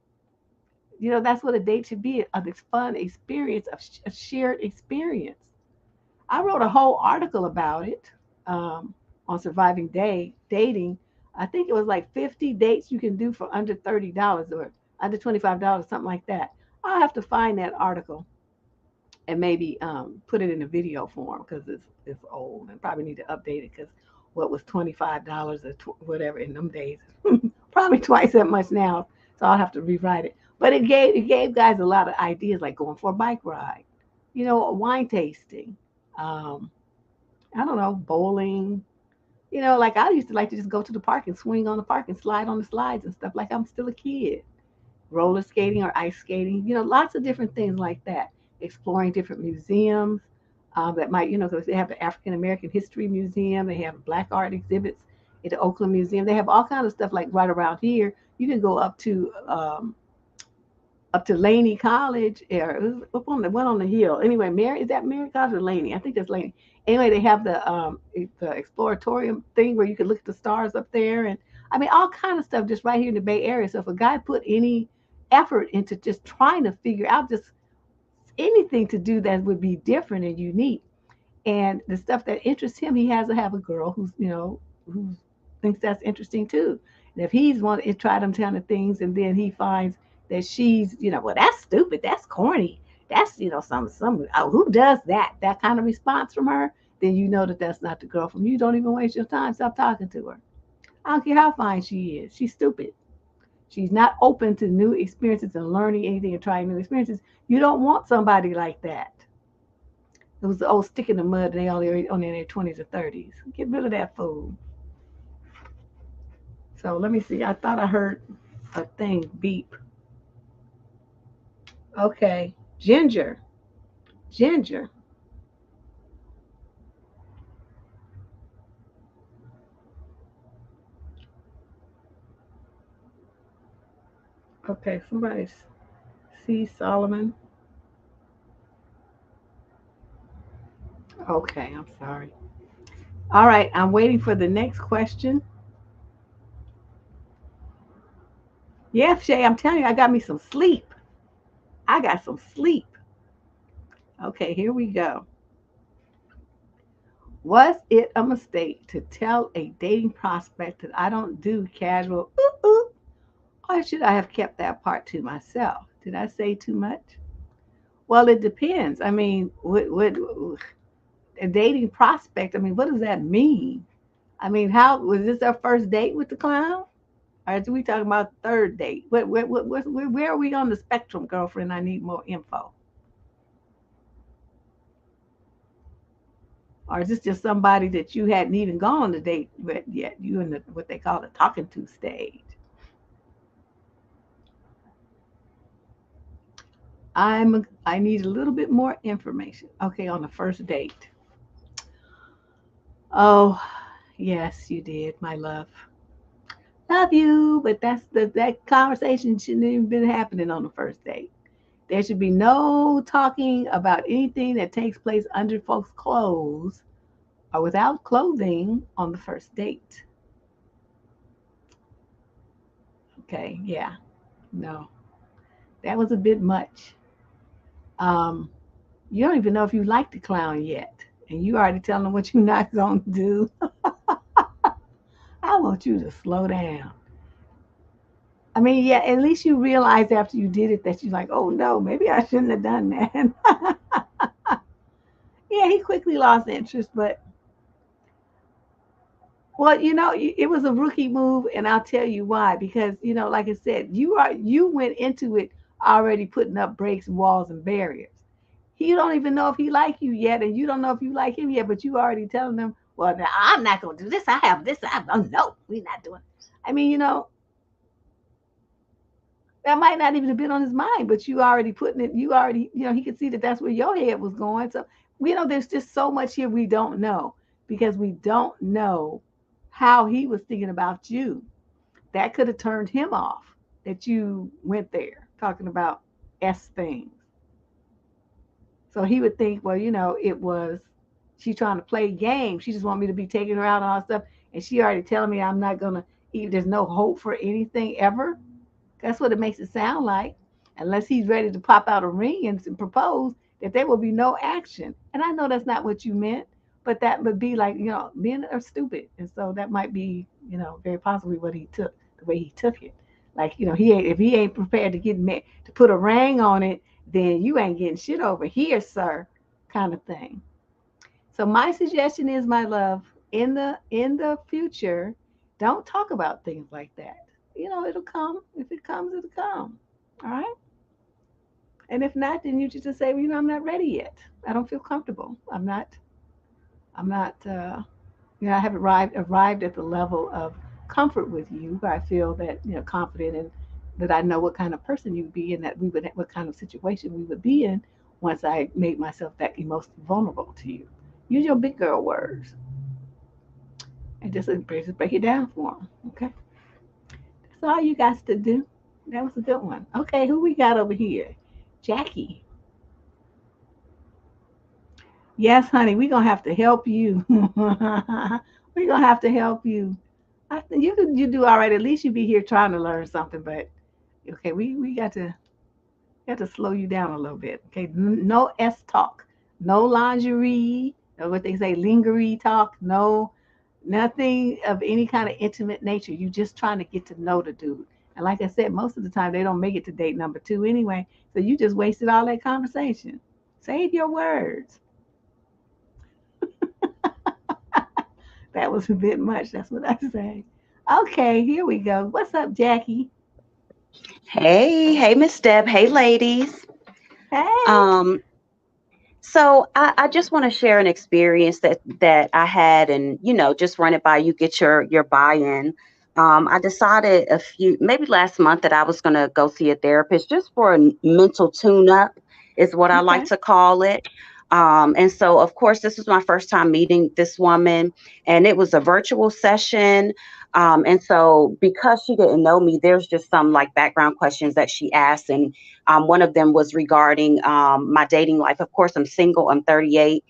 That's what a date should be, a fun experience, a shared experience. I wrote a whole article about it on surviving dating. I think it was like 50 dates you can do for under $30 or under $25, something like that. I'll have to find that article and maybe put it in a video form because it's old and probably need to update it because what was $25 or whatever in them days, probably twice that much now. So I'll have to rewrite it. But it gave guys a lot of ideas like going for a bike ride, wine tasting, um, I don't know, bowling. Like I used to like to just go to the park and swing on the park and slide on the slides and stuff like I'm still a kid. Roller skating or ice skating, lots of different things like that. Exploring different museums that might, because they have the African American History Museum, they have black art exhibits at the Oakland Museum. They have all kinds of stuff like right around here. You can go up to Laney College or up on the one on the hill. Anyway, Mary is that Mary College or Laney? I think that's Laney. Anyway, they have the exploratorium thing where you can look at the stars up there, and I mean all kind of stuff just right here in the Bay Area. So if a guy put any effort into just trying to figure out just anything to do that would be different and unique, and the stuff that interests him, he has to have a girl who's who thinks that's interesting too. And if he's want to try them kind of things, and then he finds that she's well, that's stupid, that's corny, that's some who does that, that kind of response from her, then you know that that's not the girl from you. Don't even waste your time. Stop talking to her. I don't care how fine she is. She's stupid. She's not open to new experiences and learning anything and trying new experiences. You don't want somebody like that. It was the old stick in the mud, and they only in their 20s or 30s. Get rid of that fool. So let me see. I thought I heard a thing beep. Okay. Ginger. Ginger. Okay. Somebody see Solomon. Okay. I'm sorry. All right. I'm waiting for the next question. Yeah, Shay, I'm telling you, I got me some sleep. I got some sleep. Okay, here we go. Was it a mistake to tell a dating prospect that I don't do casual ooh ooh, or should I have kept that part to myself? Did I say too much? Well, it depends. I mean, what a dating prospect? I mean, what does that mean? I mean, how was this our first date with the clown? Or are we talking about third date? Where are we on the spectrum, girlfriend? I need more info. Or is this just somebody that you hadn't even gone on the date with yet? You in the what they call the talking to stage. I need a little bit more information. Okay, on the first date. Oh, yes, you did, my love. Love you, but that conversation shouldn't even been happening on the first date. There should be no talking about anything that takes place under folks' clothes or without clothing on the first date. Okay, yeah, no, that was a bit much. Um, you don't even know if you like the clown yet, and you already telling them what you're not gonna do. I want you to slow down. I mean, yeah, at least you realize after you did it that you're like, oh no, maybe I shouldn't have done that. Yeah, he quickly lost interest, but well, it was a rookie move, and I'll tell you why. Because like I said, you went into it already putting up breaks, walls, and barriers. He don't even know if he like you yet, and you don't know if you like him yet. But you already telling them, well, now, I'm not gonna do this. I have this. Oh no, we're not doing. I mean, That might not even have been on his mind, but you already putting it, you already, he could see that that's where your head was going. So, there's just so much here we don't know because we don't know how he was thinking about you. That could have turned him off that you went there talking about S things. So he would think, well, it was she trying to play a game. She just want me to be taking her out and all stuff. And she already telling me I'm not going to eat. There's no hope for anything ever. That's what it makes it sound like. Unless he's ready to pop out a ring and propose, that there will be no action. And I know that's not what you meant, but that would be like, being stupid. And so that might be, very possibly what he took, the way he took it. Like, if he ain't prepared to to put a ring on it, then you ain't getting shit over here, sir, kind of thing. So my suggestion is, my love, in the future, don't talk about things like that. It'll come. If it comes, it'll come. All right. And if not, then you just say, well, I'm not ready yet. I don't feel comfortable. I'm not. I'm not. I haven't arrived at the level of comfort with you. Where I feel that confident and that I know what kind of person you'd be, and that what kind of situation we would be in once I made myself that emotionally vulnerable to you. Use your big girl words and just break it down for them. Okay. That's all you got to do. That was a good one. Okay, who we got over here? Jackie. Yes, honey, we're gonna have to help you. We're gonna have to help you. You do all right. At least you be here trying to learn something. But okay, we got to slow you down a little bit. Okay, no S talk, no lingerie, or what they say, lingerie talk. No, nothing of any kind of intimate nature. You just trying to get to know the dude. And like I said, most of the time they don't make it to date number two anyway. So you just wasted all that conversation. Save your words. That was a bit much. That's what I say. Okay, here we go. What's up, Jackie? Hey, hey, Miss Deb. Hey, ladies. Hey. Um, so I just want to share an experience that I had, and just run it by you, get your buy-in. I decided maybe last month, that I was going to go see a therapist just for a mental tune-up, is what I like Okay. to call it. And so, of course, this was my first time meeting this woman, and it was a virtual session. And so, because she didn't know me, there's just some like background questions that she asked, and one of them was regarding my dating life. Of course, I'm single. I'm 38.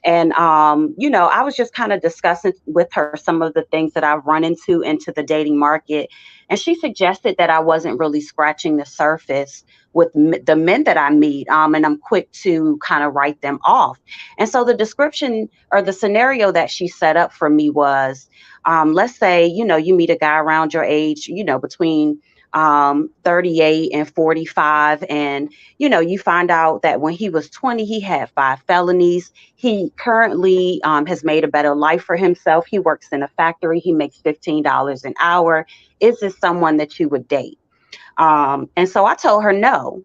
And, I was just kind of discussing with her some of the things that I've run into the dating market. And she suggested that I wasn't really scratching the surface with the men that I meet. And I'm quick to kind of write them off. And so the description, or the scenario that she set up for me was, let's say, you meet a guy around your age, between 38 and 45. And, you find out that when he was 20, he had 5 felonies. He currently has made a better life for himself. He works in a factory. He makes $15 an hour. Is this someone that you would date? And so I told her no,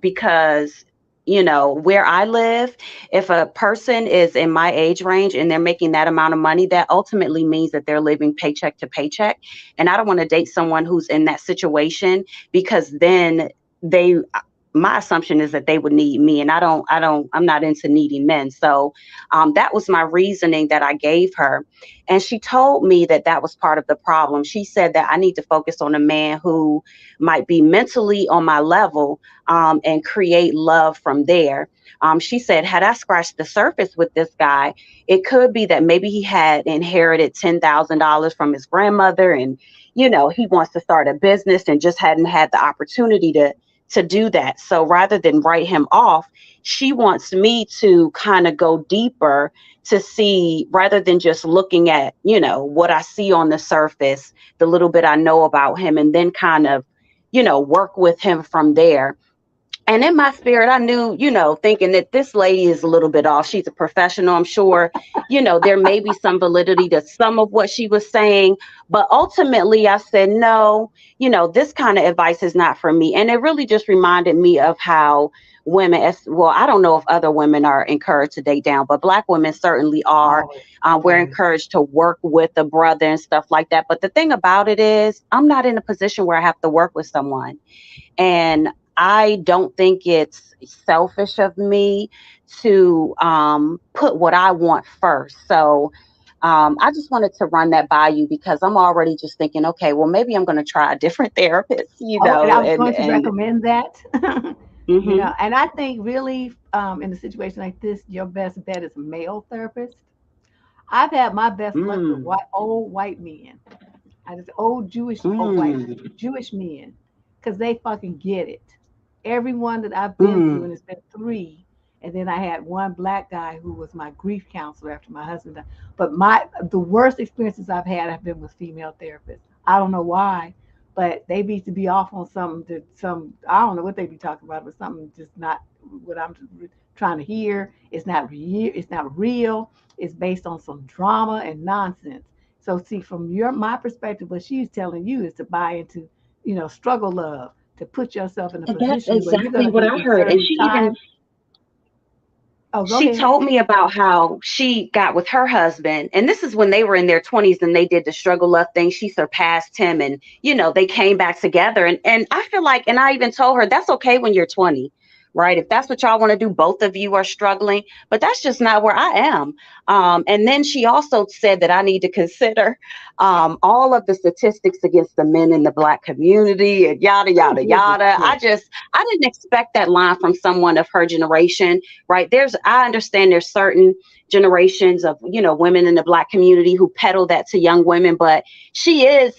because where I live, if a person is in my age range and they're making that amount of money, that ultimately means that they're living paycheck to paycheck. And I don't want to date someone who's in that situation, because then they my assumption is that they would need me, and I'm not into needy men. So that was my reasoning that I gave her. And she told me that that was part of the problem. She said that I need to focus on a man who might be mentally on my level, and create love from there. She said, had I scratched the surface with this guy, it could be that maybe he had inherited $10,000 from his grandmother, and he wants to start a business and just hadn't had the opportunity to do that. So rather than write him off, she wants me to kind of go deeper, to see, rather than just looking at, what I see on the surface, the little bit I know about him, and then kind of, work with him from there. And in my spirit, I knew, thinking that this lady is a little bit off. She's a professional. I'm sure, there may be some validity to some of what she was saying. But ultimately, I said, no, this kind of advice is not for me. And it really just reminded me of how women, as well, I don't know if other women are encouraged to date down, but Black women certainly are. Always, We're always. encouraged to work with a brother and stuff like that. But the thing about it is, I'm not in a position where I have to work with someone. And I don't think it's selfish of me to put what I want first. So I just wanted to run that by you because I'm already just thinking, okay, well, maybe I'm going to try a different therapist, Oh, and I was and going to recommend that. hmm And I think really, in a situation like this, your best bet is a male therapist. I've had my best luck with mm, old white men. I just old Jewish, old white mm, Jewish men, because they fucking get it. Everyone that I've been through, and mm. it's been three, and then I had one black guy who was my grief counselor after my husband died. But the worst experiences I've had have been with female therapists. I don't know why, but they be to be off on something that some I don't know what they be talking about, but something just not what I'm trying to hear. It's not real. It's not real. It's based on some drama and nonsense. So see, from my perspective, what she's telling you is to buy into, struggle love, to put yourself in a And that's position where you're exactly gonna what be I heard. And exerting she even time. Oh, go she ahead. told me about how she got with her husband, and this is when they were in their 20s and they did the struggle love thing. She surpassed him, and they came back together. And I feel like, and I even told her that's okay when you're 20, right? If that's what y'all want to do, both of you are struggling, but that's just not where I am. And then she also said that I need to consider all of the statistics against the men in the Black community and yada Who yada gives a yada. shit? I didn't expect that line from someone of her generation, right? I understand there's certain generations of, women in the Black community who peddle that to young women, but she is,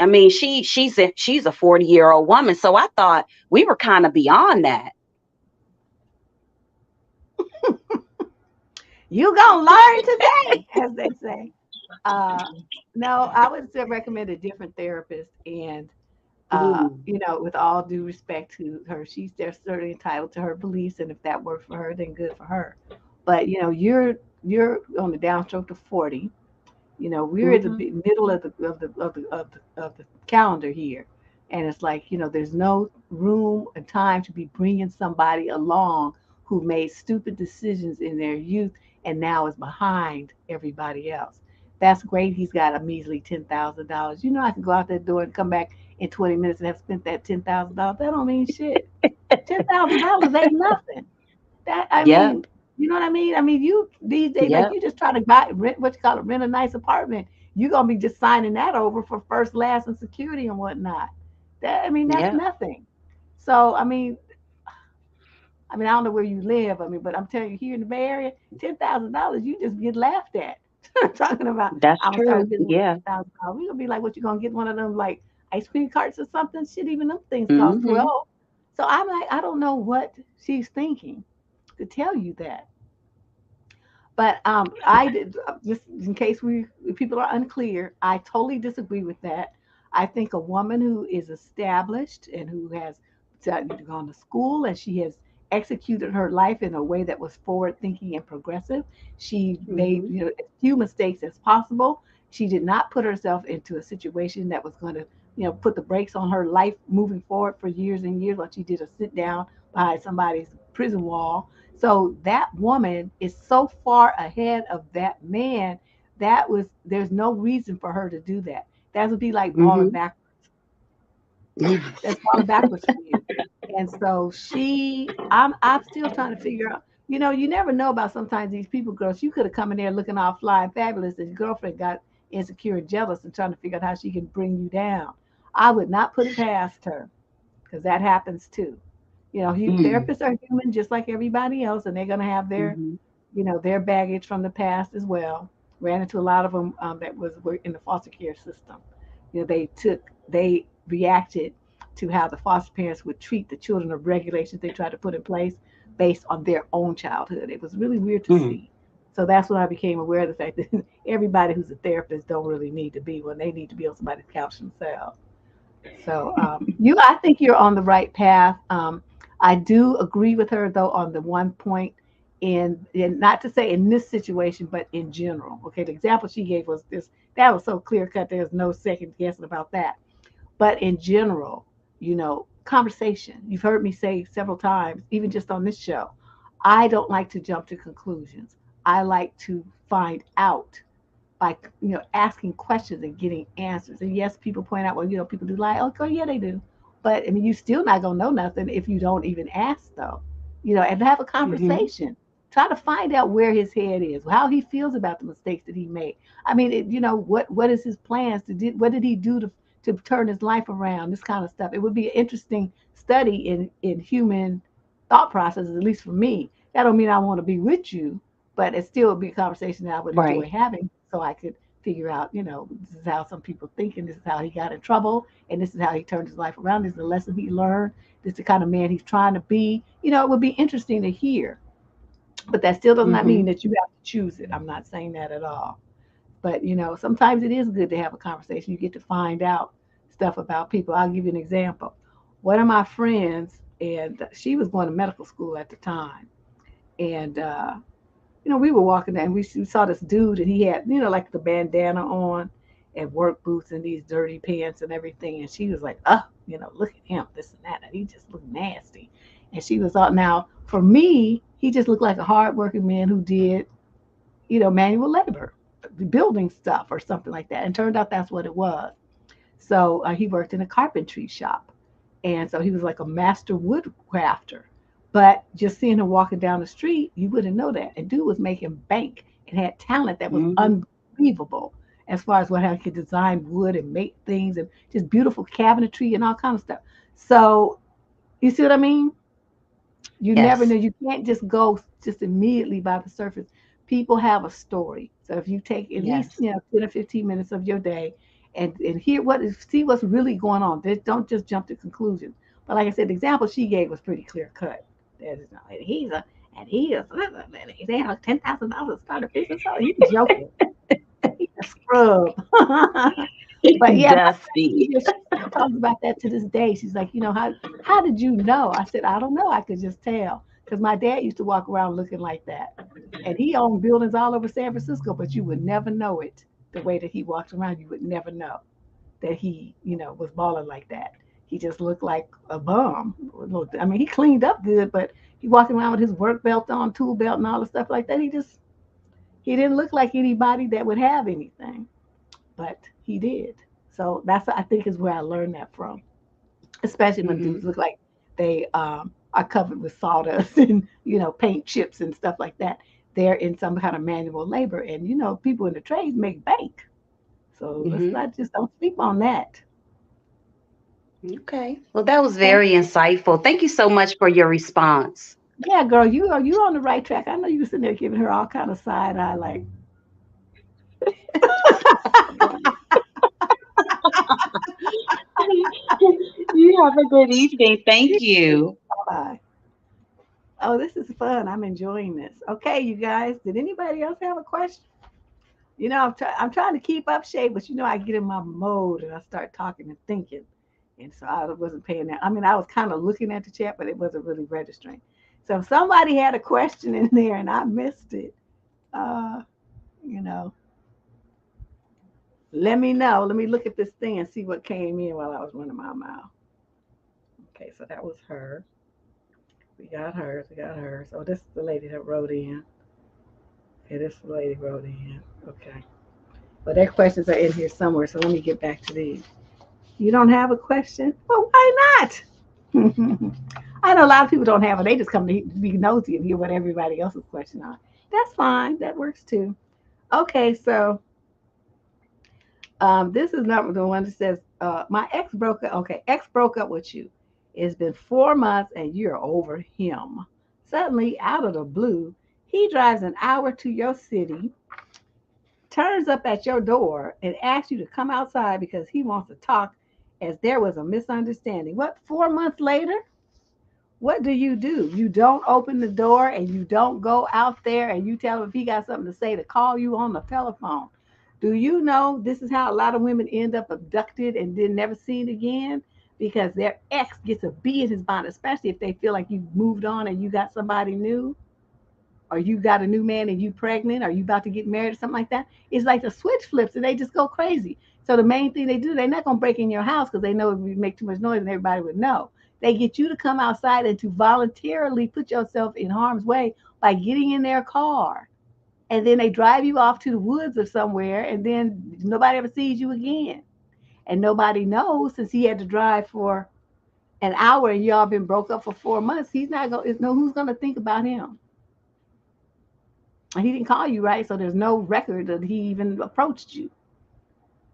I mean, she's a 40-year-old woman. So I thought we were kind of beyond that. You gonna learn today, as they say. Uh, no, I would still recommend a different therapist, and Mm, with all due respect to her, she's they're certainly entitled to her beliefs, and if that works for her, then good for her. But you're on the downstroke to 40. We're at the mhm. middle of the calendar here, and it's like there's no room and time to be bringing somebody along who made stupid decisions in their youth and now is behind everybody else. That's great. He's got a measly $10,000. I can go out that door and come back in 20 minutes and have spent that $10,000. That don't mean shit. $10,000 ain't nothing. That I Yep, mean, you know what I mean? I mean, you these days, like yep, you just try to rent what you call it, rent a nice apartment. You're gonna be just signing that over for first, last, and security and whatnot. That's yep. nothing. So I don't know where you live. But I'm telling you, here in the Bay Area, $10,000, you just get laughed at. Talking about That's I'm gonna start true. a business with Yeah. $10,000. We're gonna be like, what you gonna get one of them like ice cream carts or something? Shit, even them things cost Hmm. 12. So I'm like, I don't know what she's thinking to tell you that. But I did just in case people are unclear. I totally disagree with that. I think a woman who is established and who has gone to school and she has executed her life in a way that was forward thinking and progressive. She made Hmm. as few mistakes as possible. She did not put herself into a situation that was going to put the brakes on her life moving forward for years and years, like she did a sit down behind somebody's prison wall. So that woman is so far ahead of that man. There's no reason for her to do that. That would be like balling Hmm. backwards. That's falling backwards for you. And so I'm still trying to figure out. You never know about sometimes these people, girls. You could have come in there looking all fly and fabulous, and your girlfriend got insecure and jealous and trying to figure out how she can bring you down. I would not put it past her because that happens too. Mm. Therapists are human just like everybody else, and they're going to have Hmm. their baggage from the past as well. Ran into a lot of them that were in the foster care system. They reacted to how the foster parents would treat the children of regulations they tried to put in place based on their own childhood. It was really weird to Mm. see. So that's when I became aware of the fact that everybody who's a therapist don't really need to be one. They need to be on somebody's couch themselves. So I think you're on the right path. I do agree with her though on the one point in not to say in this situation, but in general. Okay, the example she gave was this. That was so clear cut. There's no second guessing about that. But in general, conversation. You've heard me say several times, even just on this show, I don't like to jump to conclusions. I like to find out by asking questions and getting answers. And yes, people point out, well, people do lie. Okay, yeah, they do. But I mean, you still not gonna know nothing if you don't even ask, though. And have a Mm-hmm. conversation. Try to find out where his head is, how he feels about the mistakes that he made. I mean, what is his plans to do? What did he do to turn his life around? This kind of stuff. It would be an interesting study in human thought processes, at least for me. That don't mean I want to be with you, but it still would be a conversation that I would enjoy Right. having, so I could figure out, this is how some people think, and this is how he got in trouble, and this is how he turned his life around. This is the lesson he learned. This is the kind of man he's trying to be. It would be interesting to hear. But that still does not mean Mm-hmm. that you have to choose it. I'm not saying that at all. But sometimes it is good to have a conversation. You get to find out stuff about people. I'll give you an example. One of my friends, and she was going to medical school at the time, and we were walking there and we saw this dude, and he had, like the bandana on and work boots and these dirty pants and everything. And she was like, oh, look at him, this and that. And he just looked nasty. And she was all, now for me, he just looked like a hardworking man who did, manual labor, building stuff or something like that. And turned out that's what it was. So he worked in a carpentry shop. And so he was like a master woodcrafter. But just seeing him walking down the street, you wouldn't know that. And dude was making bank and had talent that was Mm-hmm. unbelievable as far as what how he could design wood and make things and just beautiful cabinetry and all kind of stuff. So you see what I mean? You never know. Yes. You can't just go just immediately by the surface. People have a story. So if you take at least, Yes. 10 or 15 minutes of your day and hear see what's really going on. Don't just jump to conclusions. But like I said, the example she gave was pretty clear cut. That is not, and he is and they have $10,000 to start a business. So he's joking. He's a scrub. But yeah, my friend, Dusty. she still talks about that to this day. She's like, how did you know? I said, I don't know. I could just tell because my dad used to walk around looking like that, and he owned buildings all over San Francisco, but you would never know it the way that he walked around. You would never know that he, was balling like that. He just looked like a bum. I mean, he cleaned up good, but he walking around with his work belt on, tool belt, and all the stuff like that. He didn't look like anybody that would have anything, but he did. So that's I think is where I learned that from, especially when Mm-hmm. dudes look like they are covered with sawdust and paint chips and stuff like that. They're in some kind of manual labor, and people in the trades make bank. So let's Mm-hmm. not just don't sleep on that. Okay. Well, that was Okay. very insightful. Thank you so much for your response. Yeah, girl, you on the right track. I know you were sitting there giving her all kind of side eye, like, You have a good evening. Thank you. bye. Oh, this is fun. I'm enjoying this. Okay, you guys. Did anybody else have a question? I'm trying to keep up shape, but I get in my mode and I start talking and thinking. And so I wasn't paying that. I mean, I was kind of looking at the chat, but it wasn't really registering. So if somebody had a question in there and I missed it, uh, you know, let me know. Let me look at this thing and see what came in while I was running my mouth. Okay, so that was her. We got hers. We got hers. So this is the lady that wrote in. Okay, this lady wrote in. Okay. But their questions are in here somewhere, so let me get back to these. You don't have a question? Well, why not? I know a lot of people don't have it. They just come to be nosy and hear what everybody else's question are. That's fine. That works too. Okay, so this is not the one that says my ex broke up. Okay, ex broke up with you. It's been 4 months and you're over him. Suddenly, out of the blue, he drives an hour to your city, turns up at your door, and asks you to come outside because he wants to talk as there was a misunderstanding. What, 4 months later? What do? You don't open the door and you don't go out there and you tell him if he got something to say to call you on the telephone. Do you know this is how a lot of women end up abducted and then never seen again? Because their ex gets a bee in his bonnet, especially if they feel like you've moved on and you got somebody new, or you got a new man and you pregnant, or you about to get married or something like that. It's like the switch flips and they just go crazy. So the main thing they do, they're not gonna break in your house because they know if you make too much noise and everybody would know. They get you to come outside and to voluntarily put yourself in harm's way by getting in their car. And then they drive you off to the woods or somewhere, and then nobody ever sees you again. And nobody knows, since he had to drive for an hour and y'all been broke up for 4 months, he's not going to know who's going to think about him. And he didn't call you, right? So there's no record that he even approached you.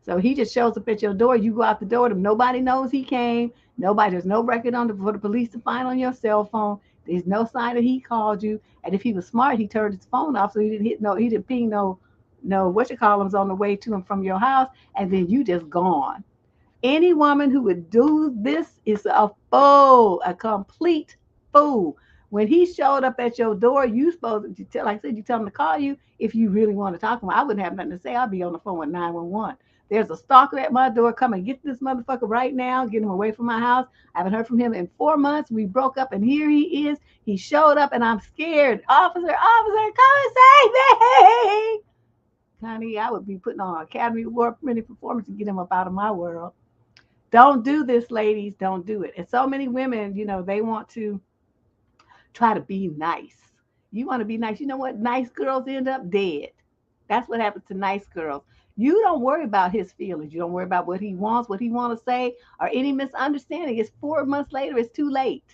So he just shows up at your door. You go out the door. Nobody knows he came. There's no record for the police to find on your cell phone. There's no sign that he called you. And if he was smart, he turned his phone off, so he didn't ping no on the way to and from your house. And then you just gone. Any woman who would do this is a fool, a complete fool. When he showed up at your door, you supposed to tell, like I said, you tell him to call you if you really want to talk to him. I wouldn't have nothing to say. I'd be on the phone with 911. There's a stalker at my door. Come and get this motherfucker right now. Get him away from my house. I haven't heard from him in 4 months. We broke up, and here he is. He showed up, and I'm scared. Officer, come and save me. Honey, I would be putting on an Academy Award-winning performance to get him up out of my world. Don't do this, ladies. Don't do it. And so many women, they want to try to be nice. You want to be nice. You know what? Nice girls end up dead. That's what happens to nice girls. You don't worry about his feelings. You don't worry about what he wants, what he want to say, or any misunderstanding. It's 4 months later. It's too late.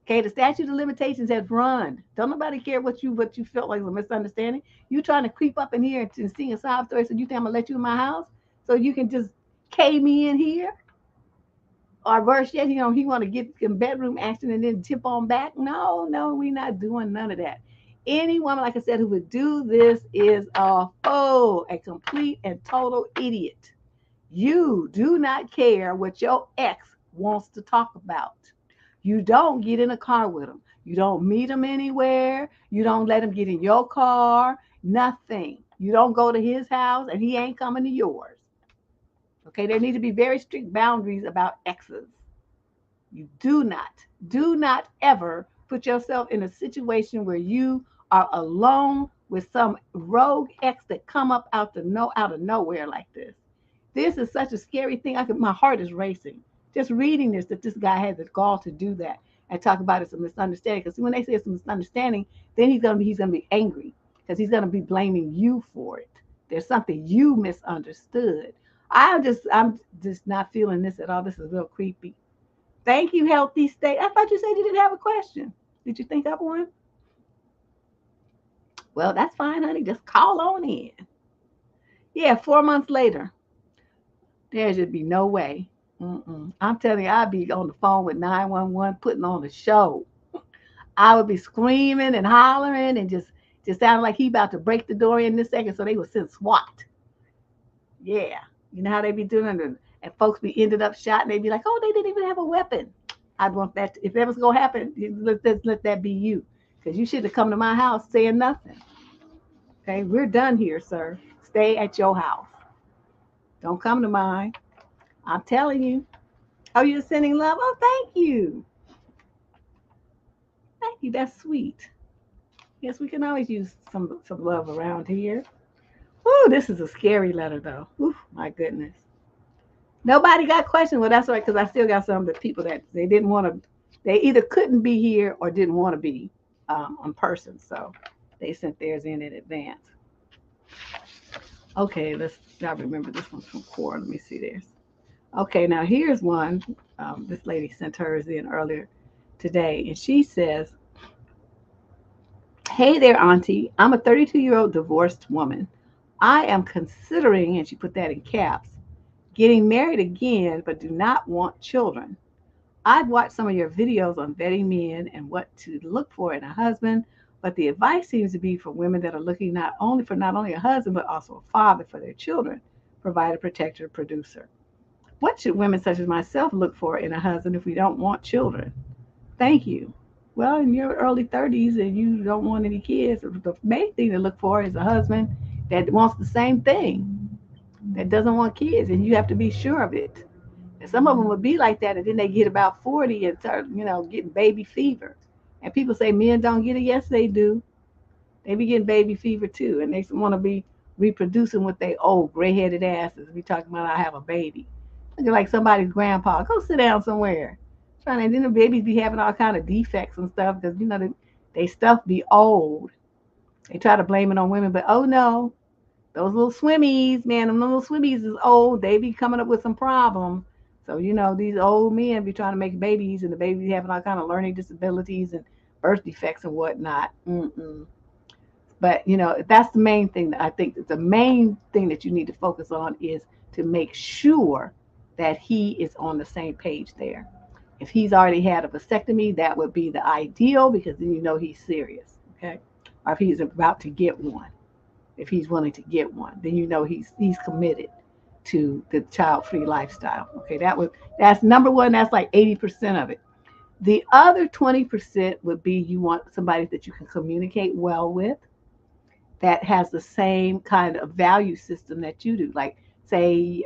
Okay, the statute of limitations has run. Don't nobody care what you felt like was a misunderstanding. You trying to creep up in here and sing a sob story, so you think I'm gonna let you in my house so you can just cave me in here? Or worse yet, he want to get in bedroom action and then tip on back. No, we're not doing none of that. Any woman, like I said, who would do this is a fool, a complete and total idiot. You do not care what your ex wants to talk about. You don't get in a car with him. You don't meet him anywhere. You don't let him get in your car. Nothing. You don't go to his house, and he ain't coming to yours. Okay, there need to be very strict boundaries about exes. You do not ever put yourself in a situation where you are alone with some rogue ex that come up out of nowhere like this. This is such a scary thing. My heart is racing just reading this, that this guy had the gall to do that and talk about it's a misunderstanding. Because when they say it's a misunderstanding, then he's gonna be angry because he's gonna be blaming you for it. There's something you misunderstood. I'm just not feeling this at all. This is real creepy. Thank you, Healthy State. I thought you said you didn't have a question. Did you think of one? Well, that's fine, honey. Just call on in. Yeah, 4 months later, there should be no way. I'm telling you, I'd be on the phone with 911 putting on a show. I would be screaming and hollering and just sounding like he about to break the door in this second, so they would send SWAT. Yeah. You know how they be doing it? And folks be ended up shot, and they be like, oh, they didn't even have a weapon. I'd want that. If that was going to happen, let that be you. Because you should have come to my house saying nothing. Okay, we're done here, sir. Stay at your house. Don't come to mine. I'm telling you. Oh, you're sending love? Oh, thank you. Thank you. That's sweet. Yes, we can always use some love around here. Ooh, this is a scary letter, though. Ooh, my goodness. Nobody got questions. Well, that's right, because I still got some of the people that they didn't want to. They either couldn't be here or didn't want to be in person. So they sent theirs in advance. Okay, I remember this one's from Core. Let me see theirs. Okay, now here's one. This lady sent hers in earlier today, and she says, hey there, Auntie. I'm a 32-year-old divorced woman. I am considering, and she put that in caps, getting married again, but do not want children. I've watched some of your videos on vetting men and what to look for in a husband, but the advice seems to be for women that are looking not only a husband, but also a father for their children, provider, protector, producer. What should women such as myself look for in a husband if we don't want children? Thank you. Well, in your early 30s and you don't want any kids, the main thing to look for is a husband that wants the same thing, that doesn't want kids, and you have to be sure of it. And some of them would be like that, and then they get about 40 and start, getting baby fever. And people say men don't get it. Yes, they do. They be getting baby fever too, and they want to be reproducing with their old gray-headed asses. We talking about I have a baby. Looking like somebody's grandpa. Go sit down somewhere. Trying to, then the babies be having all kind of defects and stuff because they stuff be old. They try to blame it on women, but oh no, those little swimmies, man, them little swimmies is old. They be coming up with some problems. So these old men be trying to make babies, and the babies having all kind of learning disabilities and birth defects and whatnot. Mm-mm. But that's the main thing that I think the main thing that you need to focus on is to make sure that he is on the same page there. If he's already had a vasectomy, that would be the ideal because then he's serious, okay? Or if he's about to get one, if he's willing to get one, then he's committed to the child-free lifestyle. Okay, that's number one. That's like 80% of it. The other 20% would be you want somebody that you can communicate well with, that has the same kind of value system that you do. Like, say,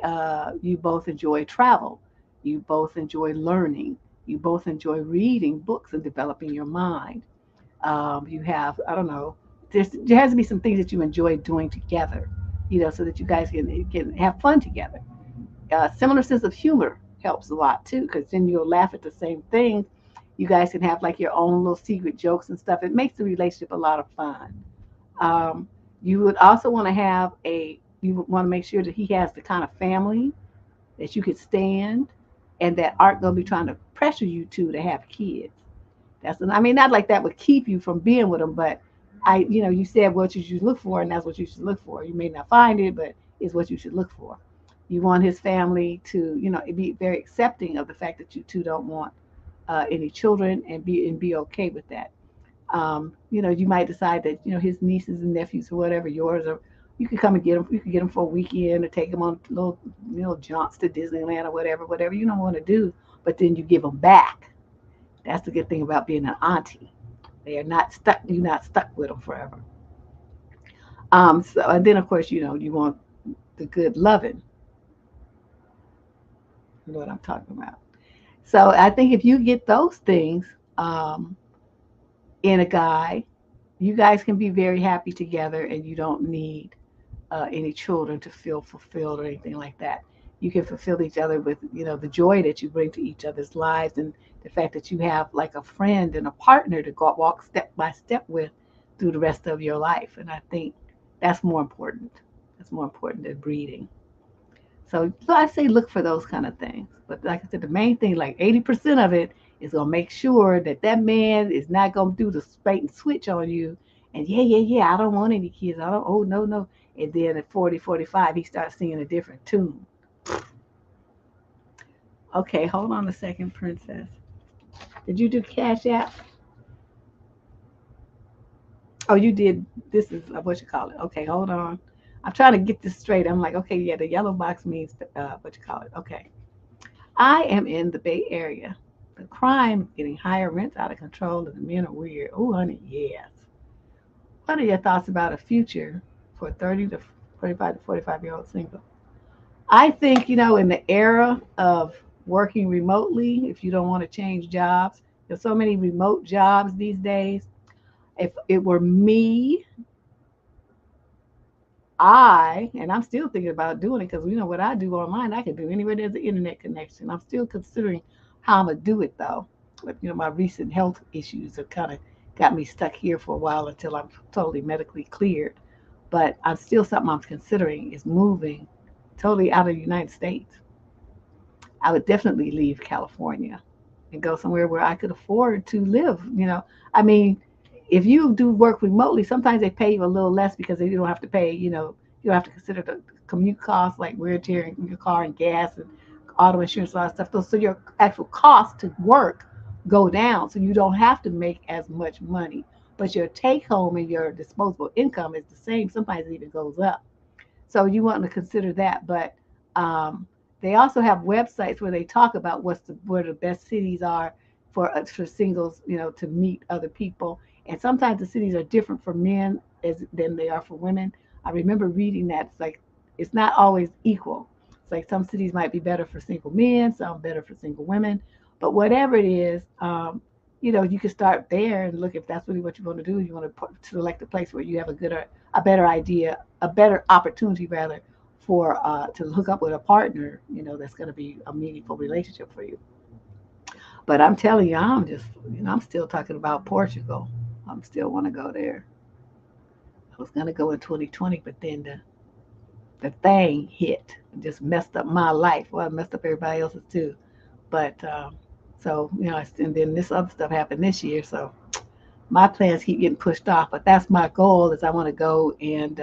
you both enjoy travel, you both enjoy learning, you both enjoy reading books and developing your mind. You have, I don't know, there has to be some things that you enjoy doing together, so that you guys can have fun together. Similar sense of humor helps a lot too, because then you'll laugh at the same thing. You guys can have like your own little secret jokes and stuff. It makes the relationship a lot of fun. Um, you would also want to you would want to make sure that he has the kind of family that you could stand and that aren't going to be trying to pressure you to have kids. I mean, not like that would keep you from being with them, but you said what you should look for, and that's what you should look for. You may not find it, but it's what you should look for. You want his family to, be very accepting of the fact that you two don't want any children, and be okay with that. You might decide that his nieces and nephews or whatever yours are. You could come and get them. You could get them for a weekend or take them on little jaunts to Disneyland or whatever you don't want to do. But then you give them back. That's the good thing about being an auntie. They are not stuck. You're not stuck with them forever. So and then of course you want the good loving. You know what I'm talking about. So I think if you get those things um, in a guy, you guys can be very happy together, and you don't need any children to feel fulfilled or anything like that. You can fulfill each other with the joy that you bring to each other's lives, and the fact that you have like a friend and a partner to go walk step by step with through the rest of your life. And I think that's more important. That's more important than breeding. So I say look for those kind of things. But like I said, the main thing, like 80% of it, is gonna make sure that that man is not gonna do the straight and switch on you. And yeah, I don't want any kids. I don't. Oh no, no. And then at 40, 45, he starts singing a different tune. Okay, hold on a second, Princess. Did you do Cash App? Oh, you did. This is what you call it. Okay, hold on. I'm trying to get this straight. I'm like, okay, yeah, the yellow box means what you call it. Okay. I am in the Bay Area. The crime is getting higher, rents out of control, and the men are weird. Oh, honey, yes. What are your thoughts about a future for 30 to 45 to 45-year-old single? I think, in the era of working remotely, if you don't want to change jobs, there's so many remote jobs these days. If it were me, and I'm still thinking about doing it because what I do online, I can do anywhere there's an internet connection. I'm still considering how I'm gonna do it though. But my recent health issues have kind of got me stuck here for a while until I'm totally medically cleared. But I'm still something I'm considering is moving totally out of the United States. I would definitely leave California and go somewhere where I could afford to live. I mean, if you do work remotely, sometimes they pay you a little less because you don't have to pay, you don't have to consider the commute costs like wear and tear in your car and gas and auto insurance, all that stuff. So your actual cost to work go down. So you don't have to make as much money. But your take home and your disposable income is the same. Sometimes it even goes up. So you want to consider that. But they also have websites where they talk about where the best cities are for singles, to meet other people. And sometimes the cities are different for men than they are for women. I remember reading that it's not always equal. It's like some cities might be better for single men, some better for single women. But whatever it is, you can start there and look if that's really what you want to do. You want to select a place where you have a better idea, a better opportunity rather for to hook up with a partner, that's going to be a meaningful relationship for you. But I'm telling you, I'm still talking about Portugal. I'm still want to go there. I was gonna go in 2020, but then the thing hit and just messed up my life. Well, it messed up everybody else's too. But so and then this other stuff happened this year. So my plans keep getting pushed off. But that's my goal is I want to go and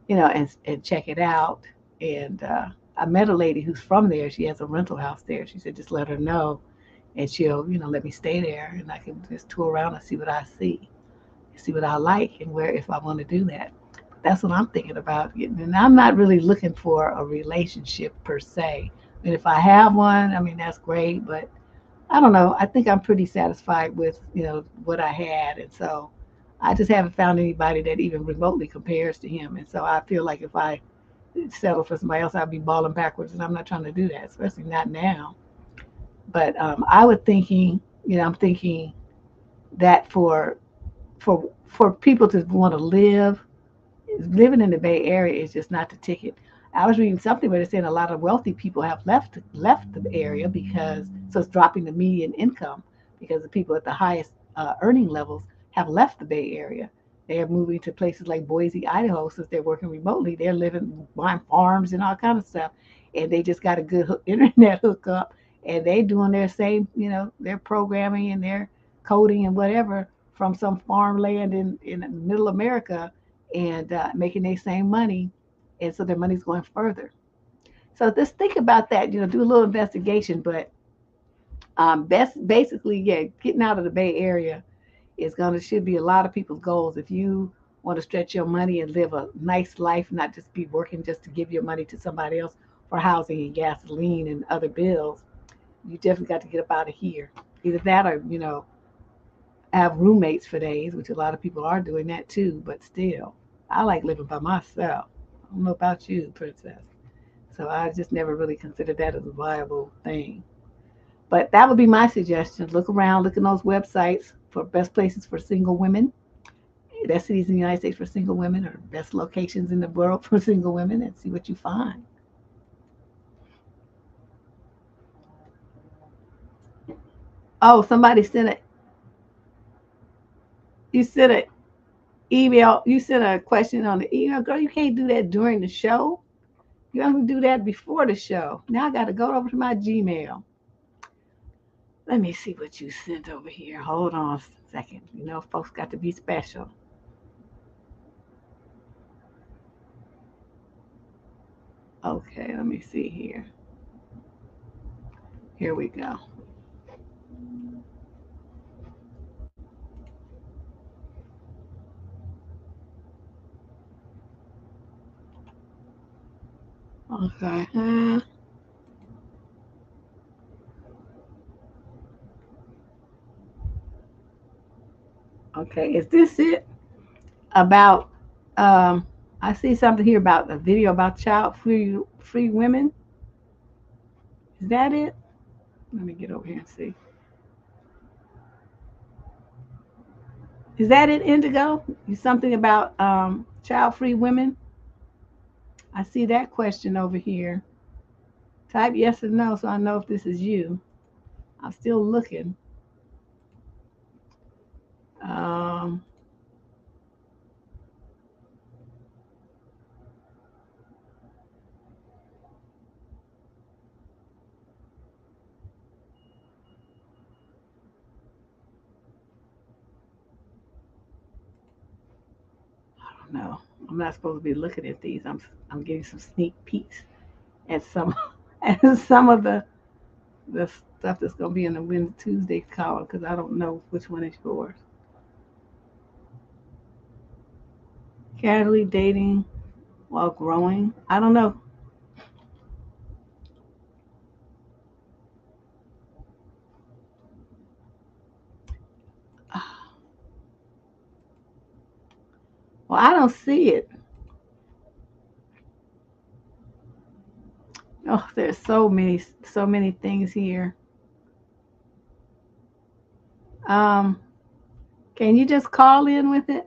and check it out. And I met a lady who's from there. She has a rental house there. She said just let her know, and she'll let me stay there, and I can just tour around and see what I like, and where if I want to do that. That's what I'm thinking about. And I'm not really looking for a relationship per se. And if I have one, I mean that's great, but I don't know. I think I'm pretty satisfied with what I had, and so I just haven't found anybody that even remotely compares to him. And so I feel like if I settle for somebody else, I'd be balling backwards, and I'm not trying to do that, especially not now. But I'm thinking that for people to want to living in the Bay Area is just not the ticket. I was reading something where they're saying a lot of wealthy people have left the area because so it's dropping the median income because the people at the highest earning levels have left the Bay Area. They're moving to places like Boise, Idaho, since they're working remotely. They're living buying farms and all kind of stuff, and they just got a good internet hookup, and they doing their same, their programming and their coding and whatever from some farmland in middle America and making their same money, and so their money's going further. So just think about that. Do a little investigation, but basically, yeah, getting out of the Bay Area should be a lot of people's goals if you want to stretch your money and live a nice life, not just be working just to give your money to somebody else for housing and gasoline and other bills. You definitely got to get up out of here. Either that or have roommates for days, which a lot of people are doing that too. But still, I like living by myself. I don't know about you, Princess. So I just never really considered that as a viable thing. But that would be my suggestion. Look around, look in those websites for best places for single women, best cities in the United States for single women, or best locations in the world for single women, and see what you find. Oh, somebody sent a you sent a email. You sent a question on the email, girl. You can't do that during the show. You have to do that before the show. Now I got to go over to my Gmail. Let me see what you sent over here. Hold on a second. Folks got to be special. Okay, let me see here. Here we go. Okay. Okay, is this it? About I see something here about a video about child free women. Is that it? Let me get over here and see. Is that it, Indigo? Something about child free women? I see that question over here. Type yes or no so I know if this is you. I'm still looking. Um, I don't know. I'm not supposed to be looking at these. I'm getting some sneak peeks at some at some of the stuff that's gonna be in the Wednesday Tuesday column because I don't know which one is yours. Casually dating while growing. I don't know. Well, I don't see it. Oh, there's so many things here. Um, can you just call in with it?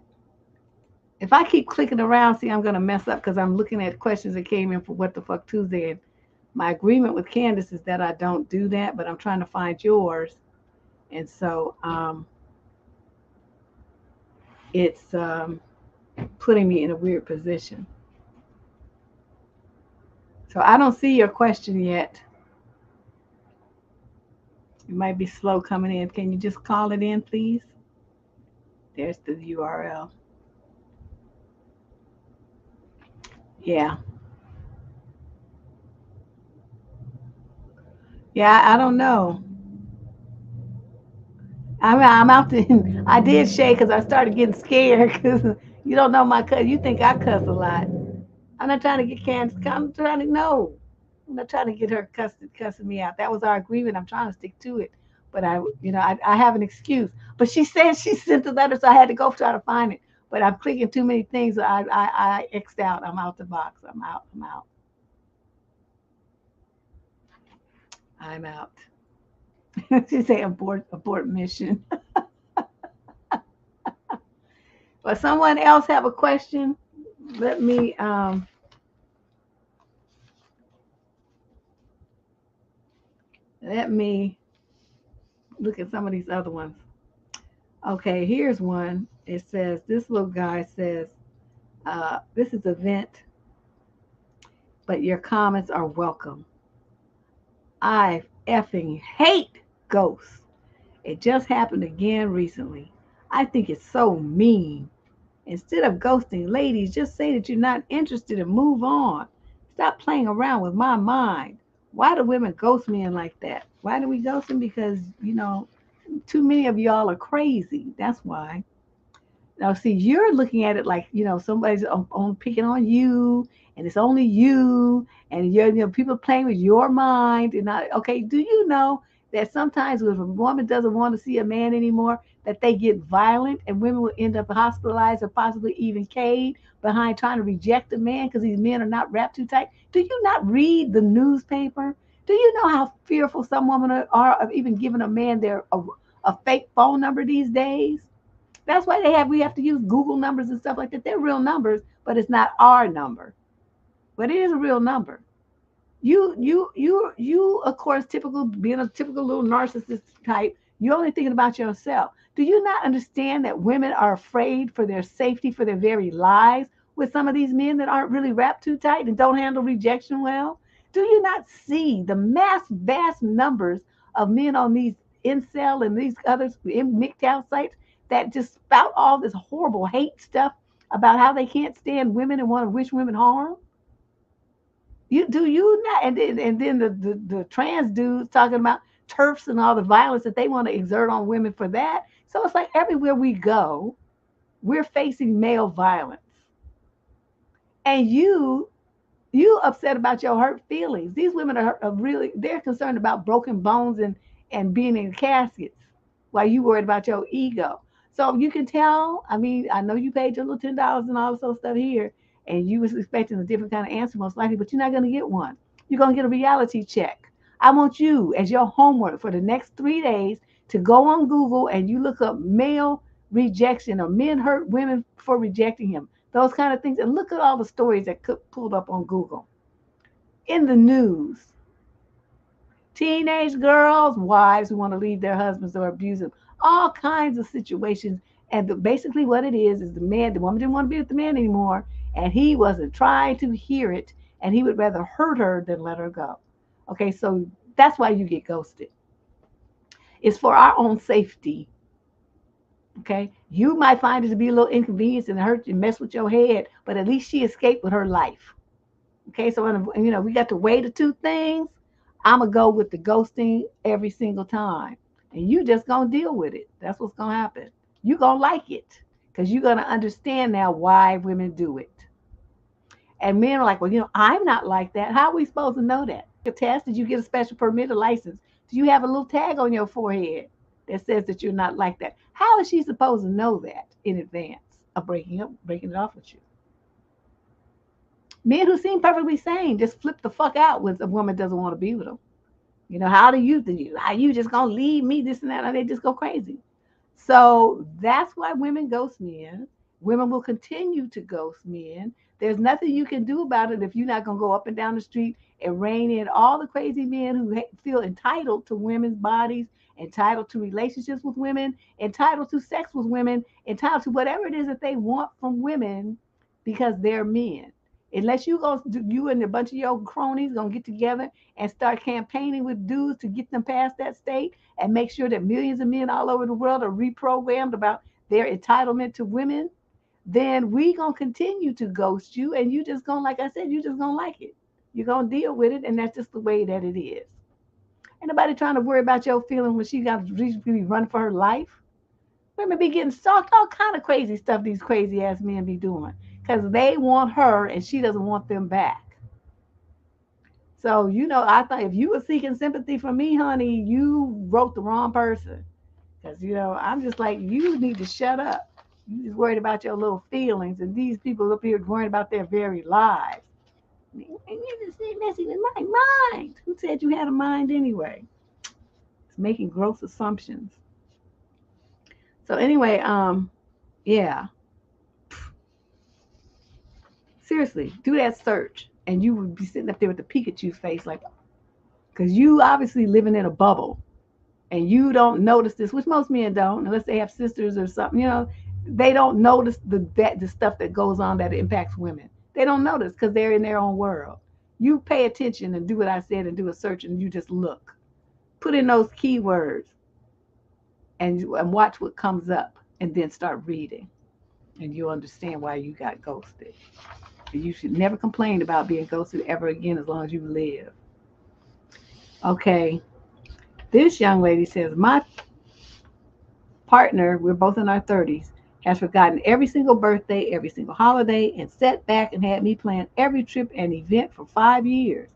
If I keep clicking around, see, I'm gonna mess up because I'm looking at questions that came in for What the Fuck Tuesday, and My agreement with Candace is that I don't do that, but I'm trying to find yours. And so it's putting me in a weird position. So I don't see your question yet. It might be slow coming in. Can you just call it in, please? There's the URL. Yeah. Yeah, I don't know. I'm out to. I did shake because I started getting scared because you don't know my cuss. You think I cuss a lot. I'm not trying to get Candace. I'm trying to know. I'm not trying to get her cussing me out. That was our agreement. I'm trying to stick to it. But I have an excuse. But she said she sent the letter, so I had to go try to find it. But I'm clicking too many things. So I X'd out. I'm out the box. I'm out. I'm out. I'm out. She say abort mission. But someone else have a question? Let me let me look at some of these other ones. Okay, here's one. It says this little guy says, "This is a vent, but your comments are welcome. I effing hate ghosts. It just happened again recently. I think it's so mean. Instead of ghosting, ladies, just say that you're not interested and move on. Stop playing around with my mind. Why do women ghost men like that? Why do we ghost them? Because, too many of y'all are crazy. That's why. Now, see, you're looking at it like, somebody's on picking on you and it's only you and people playing with your mind. And not, okay, do you know that sometimes if a woman doesn't want to see a man anymore, that they get violent and women will end up hospitalized or possibly even caged behind trying to reject a man because these men are not wrapped too tight? Do you not read the newspaper? Do you know how fearful some women are of even giving a man a fake phone number these days? That's why we have to use Google numbers and stuff like that. They're real numbers, but it's not our number. But it is a real number. You of course, typical being a typical little narcissist type, you're only thinking about yourself. Do you not understand that women are afraid for their safety, for their very lives with some of these men that aren't really wrapped too tight and don't handle rejection well? Do you not see the vast numbers of men on these incel and these others in MGTOW sites that just spout all this horrible hate stuff about how they can't stand women and want to wish women harm? You not, and then the trans dudes talking about turfs and all the violence that they want to exert on women for that. So it's like everywhere we go, we're facing male violence, and you upset about your hurt feelings. These women are really, they're concerned about broken bones and being in caskets while you worried about your ego. So you can tell, I mean, I know you paid your little $10 and all this other stuff here, and you was expecting a different kind of answer most likely, but you're not gonna get one. You're gonna get a reality check. I want you as your homework for the next 3 days to go on Google and you look up male rejection or men hurt women for rejecting him, those kind of things, and look at all the stories that could pulled up on Google. In the news, teenage girls, wives who want to leave their husbands or abuse them, all kinds of situations. And basically, what it is the woman didn't want to be with the man anymore, and he wasn't trying to hear it, and he would rather hurt her than let her go. Okay, so that's why you get ghosted. It's for our own safety. Okay, you might find it to be a little inconvenience and hurt and mess with your head, but at least she escaped with her life. Okay, so we got to weigh the two things. I'm gonna go with the ghosting every single time, and you just gonna deal with it. That's what's gonna happen. You gonna like it because you're gonna understand now why women do it. And men are like, well, I'm not like that. How are we supposed to know that? A test? Did you get a special permit or license? Do you have a little tag on your forehead that says that you're not like that? How is she supposed to know that in advance of breaking it off with you? Men who seem perfectly sane just flip the fuck out when a woman doesn't want to be with them. How do you think how you just gonna leave me, this and that, and they just go crazy. So that's why women ghost men. Women will continue to ghost men There's nothing you can do about it if you're not going to go up and down the street and rein in all the crazy men who feel entitled to women's bodies, entitled to relationships with women, entitled to sex with women, entitled to whatever it is that they want from women because they're men. Unless you and a bunch of your cronies gonna get together and start campaigning with dudes to get them past that state and make sure that millions of men all over the world are reprogrammed about their entitlement to women, then we gonna continue to ghost you, and you just gonna, like I said, you just gonna like it. You're gonna deal with it, and that's just the way that it is. Ain't nobody trying to worry about your feelings when she got to be run for her life. Women be getting stalked, all kind of crazy stuff these crazy ass men be doing because they want her and she doesn't want them back. So, I thought if you were seeking sympathy from me, honey, you wrote the wrong person. Because, I'm just like, you need to shut up. You just worried about your little feelings, and these people up here worried about their very lives. And you just messing with my mind. Who said you had a mind anyway? It's making gross assumptions. So anyway, yeah. Seriously, do that search, and you would be sitting up there with the Pikachu face, like, because you obviously living in a bubble, and you don't notice this, which most men don't, unless they have sisters or something. They don't notice the stuff that goes on that impacts women. They don't notice because they're in their own world. You pay attention and do what I said and do a search, and you just look, put in those keywords, and watch what comes up, and then start reading, and you'll understand why you got ghosted. You should never complain about being ghosted ever again as long as you live. Okay, this young lady says, my partner, we're both in our 30s, has forgotten every single birthday, every single holiday, and sat back and had me plan every trip and event for 5 years.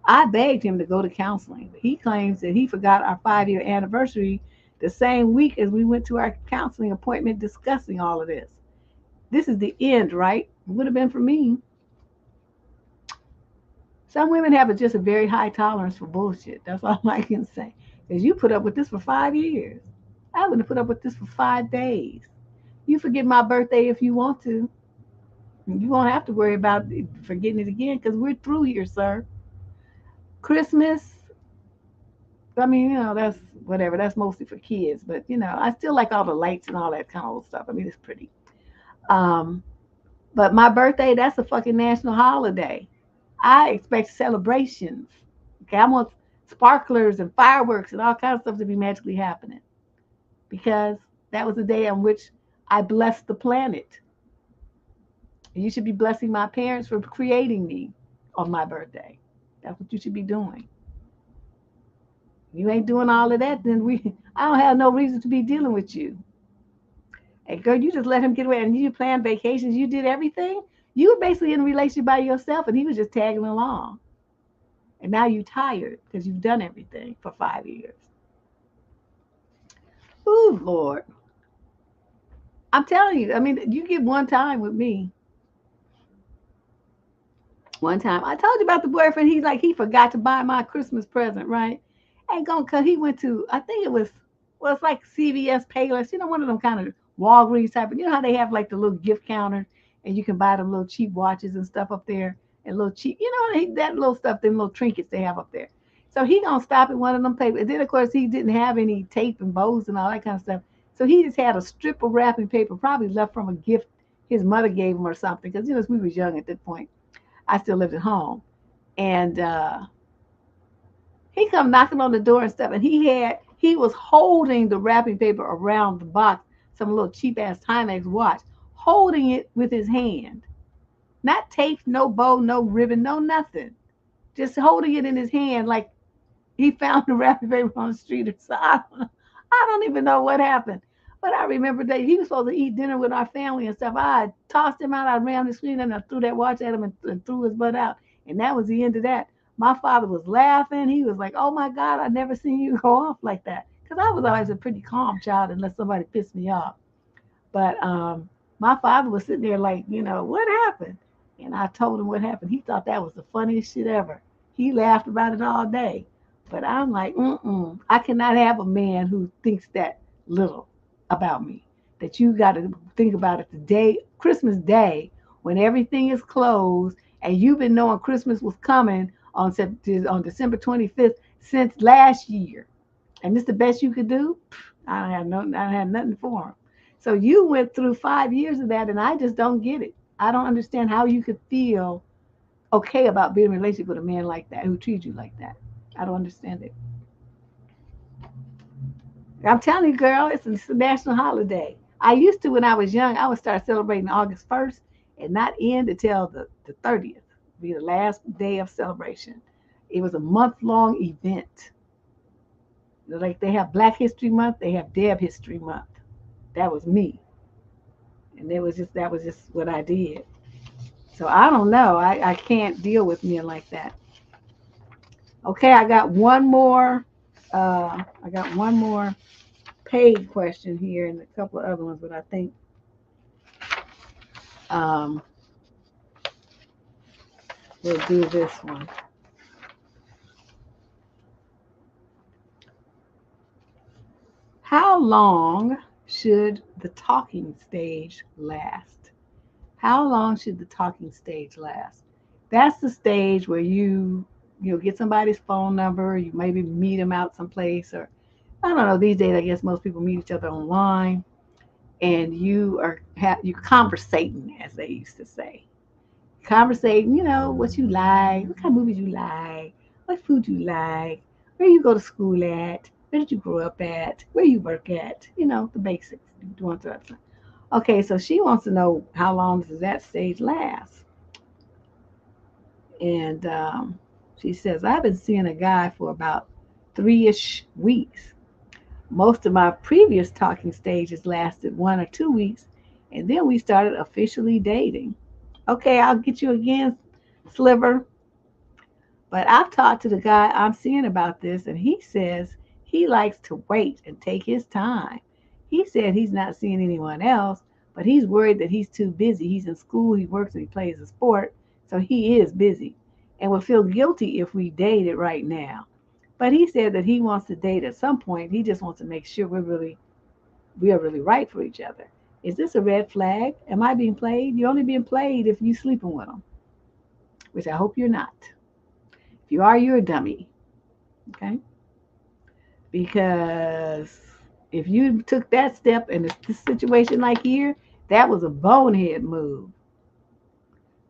I begged him to go to counseling, but he claims that he forgot our 5 year anniversary the same week as we went to our counseling appointment discussing all of this. This is the end, right? It would have been for me. Some women have just a very high tolerance for bullshit. That's all I can say. Because you put up with this for 5 years. I wouldn't have put up with this for 5 days. You forget my birthday if you want to. You won't have to worry about forgetting it again because we're through here, sir. Christmas, I mean, that's whatever. That's mostly for kids. But, I still like all the lights and all that kind of old stuff. I mean, it's pretty. Um, but my birthday, that's a fucking national holiday. I expect celebrations. Okay, I want sparklers and fireworks and all kinds of stuff to be magically happening because that was the day on which I blessed the planet. And you should be blessing my parents for creating me on my birthday. That's what you should be doing. You ain't doing all of that, then I don't have no reason to be dealing with you. Hey, girl, you just let him get away and you planned vacations. You did everything. You were basically in a relationship by yourself, and he was just tagging along. And now you're tired because you've done everything for 5 years. Oh, Lord. I'm telling you, I mean, you get one time with me. One time. I told you about the boyfriend. He forgot to buy my Christmas present, right? Ain't gonna, cause he went to, I think well, it's like CVS Payless, one of them kind of Walgreens type. You know how they have like the little gift counter and you can buy them little cheap watches and stuff up there and little cheap, that little stuff, them little trinkets they have up there. So he gonna stop at one of them papers. And then of course he didn't have any tape and bows and all that kind of stuff. So he just had a strip of wrapping paper, probably left from a gift his mother gave him or something. Because we was young at that point. I still lived at home. And he come knocking on the door and stuff, and he was holding the wrapping paper around the box, some little cheap ass Timex watch, holding it with his hand. Not tape, no bow, no ribbon, no nothing. Just holding it in his hand like he found the wrapping paper on the street or something. I don't even know what happened. But I remember that he was supposed to eat dinner with our family and stuff. I tossed him out, I ran the screen and I threw that watch at him and threw his butt out. And that was the end of that. My father was laughing. He was like, "Oh my God, I never seen you go off like that." Because I was always a pretty calm child unless somebody pissed me off. But my father was sitting there like, what happened? And I told him what happened. He thought that was the funniest shit ever. He laughed about it all day. But I'm like, I cannot have a man who thinks that little about me. That you got to think about it the day, Christmas Day, when everything is closed and you've been knowing Christmas was coming on December 25th since last year, and this the best you could do? I don't have nothing for them. So you went through 5 years of that, and I just don't get it. I don't understand how you could feel okay about being in a relationship with a man like that who treats you like that. I don't understand it. I'm telling you, girl, it's a national holiday. I used to, when I was young, I would start celebrating August 1st and not end until the 30th, be the last day of celebration. It was a month-long event. Like they have Black History Month, they have Deb History Month. That was me. And that was just what I did. So I don't know. I can't deal with men like that. Okay, I got one more. I got one more paid question here and a couple of other ones, but I think um, we'll do this one. How long should the talking stage last? How long should the talking stage last? That's the stage where you get somebody's phone number, you maybe meet them out someplace, or I don't know. These days, I guess most people meet each other online, and you conversating, as they used to say. Conversating, what you like, what kind of movies you like, what food you like, where you go to school at, where did you grow up at, where you work at, the basics. Doing stuff. Okay, so she wants to know how long does that stage last? And she says, I've been seeing a guy for about 3-ish weeks. Most of my previous talking stages lasted 1 or 2 weeks, and then we started officially dating. Okay, I'll get you again, Sliver. But I've talked to the guy I'm seeing about this, and he says he likes to wait and take his time. He said he's not seeing anyone else, but he's worried that he's too busy. He's in school, he works, and he plays a sport, so he is busy and would feel guilty if we dated right now. But he said that he wants to date at some point. He just wants to make sure we are really right for each other. Is this a red flag? Am I being played? You're only being played if you sleeping with them, which I hope you're not. If you are, you're a dummy. Okay? Because if you took that step in this situation like here, that was a bonehead move.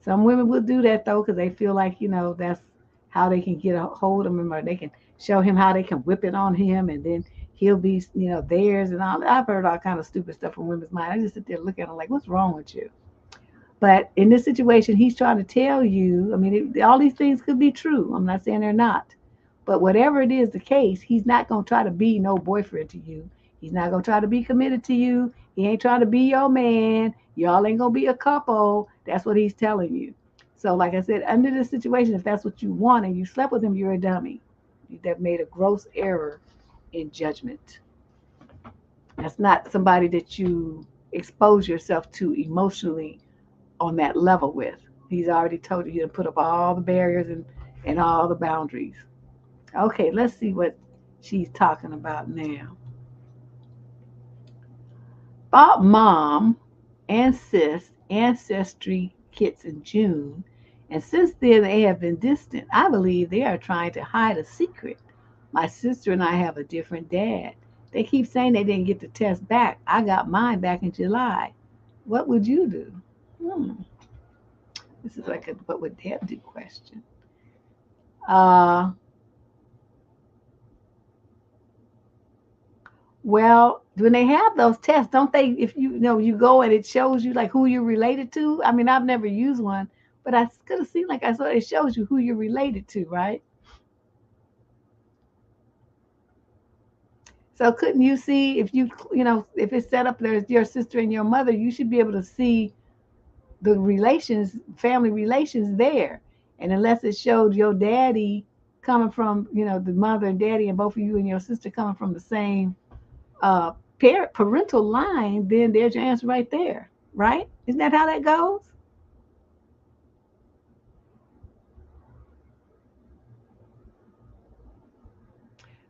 Some women will do that though because they feel like, that's how they can get a hold of him, or they can show him how they can whip it on him, and then he'll be, theirs and all. I've heard all kind of stupid stuff from women's mind. I just sit there looking at them like, what's wrong with you? But in this situation, he's trying to tell you, I mean, all these things could be true. I'm not saying they're not. But whatever it is the case, he's not going to try to be no boyfriend to you. He's not going to try to be committed to you. He ain't trying to be your man. Y'all ain't going to be a couple. That's what he's telling you. So, like I said, under this situation, if that's what you want and you slept with him, you're a dummy. That made a gross error in judgment. That's not somebody that you expose yourself to emotionally on that level with. He's already told you to put up all the barriers and all the boundaries. Okay, let's see what she's talking about now. Bought mom and sis ancestry kits in June, and since then they have been distant. I believe they are trying to hide a secret. My sister and I have a different dad. They keep saying they didn't get the test back. I got mine back in July. What would you do? Hmm. This is like a what would Deb do question. Uh, well, when they have those tests, don't they? If you go and it shows you like who you're related to. I mean, I've never used one, but I could have seen like I saw it shows you who you're related to, right? So couldn't you see if if it's set up there's your sister and your mother, you should be able to see the relations, family relations there. And unless it showed your daddy coming from, the mother and daddy and both of you and your sister coming from the same uh, parental line, then there's your answer right there, right? Isn't that how that goes?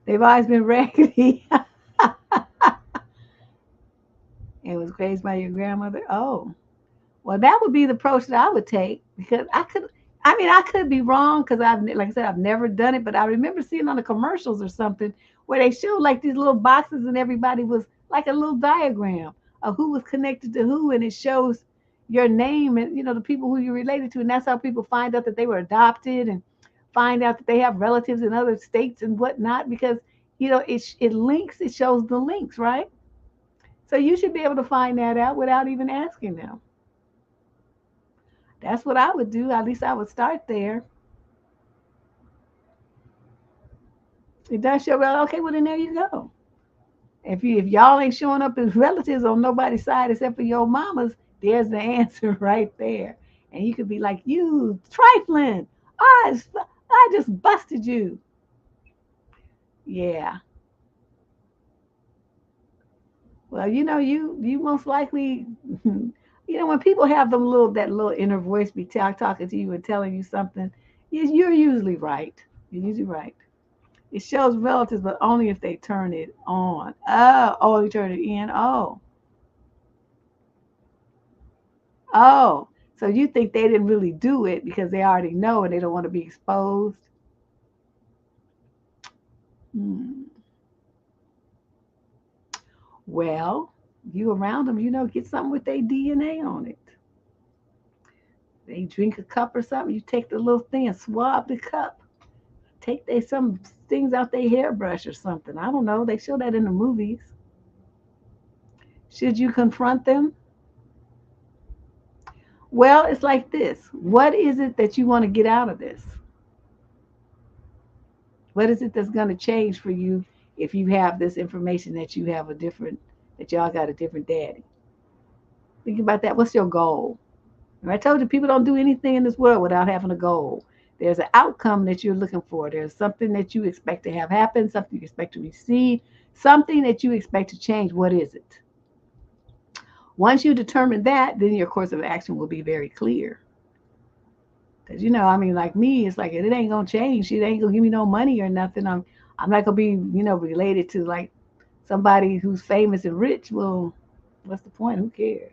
They've always been raggedy and was raised by your grandmother. Oh, Well, that would be the approach that I would take because I could be wrong because like I said, I've never done it, but I remember seeing on the commercials or something where they showed like these little boxes and everybody was like a little diagram of who was connected to who, and it shows your name and the people who you're related to, and that's how people find out that they were adopted and find out that they have relatives in other states and whatnot because it links, it shows the links, right? So you should be able to find that out without even asking them. That's what I would do. At least I would start there. It does show, well, okay, well then there you go. If y'all ain't showing up as relatives on nobody's side except for your mama's, there's the answer right there. And you could be like, you trifling. I just busted you. Yeah. Well, you most likely when people have that little inner voice be talking to you and telling you something, you're usually right. You're usually right. It shows relatives, but only if they turn it on. Oh, you turn it in. Oh. So you think they didn't really do it because they already know and they don't want to be exposed? Hmm. Well, you around them, get something with their DNA on it. They drink a cup or something, you take the little thing and swab the cup. Take some things out their hairbrush or something. I don't know. They show that in the movies. Should you confront them? Well, it's like this. What is it that you want to get out of this? What is it that's going to change for you if you have this information that y'all got a different daddy? Think about that. What's your goal? And I told you people don't do anything in this world without having a goal. There's an outcome that you're looking for. There's something that you expect to have happen, something you expect to receive, something that you expect to change. What is it? Once you determine that, then your course of action will be very clear. Because like me, it's like it ain't gonna change. It ain't gonna give me no money or nothing. I'm not gonna be related to like somebody who's famous and rich. Well, what's the point? Who cares?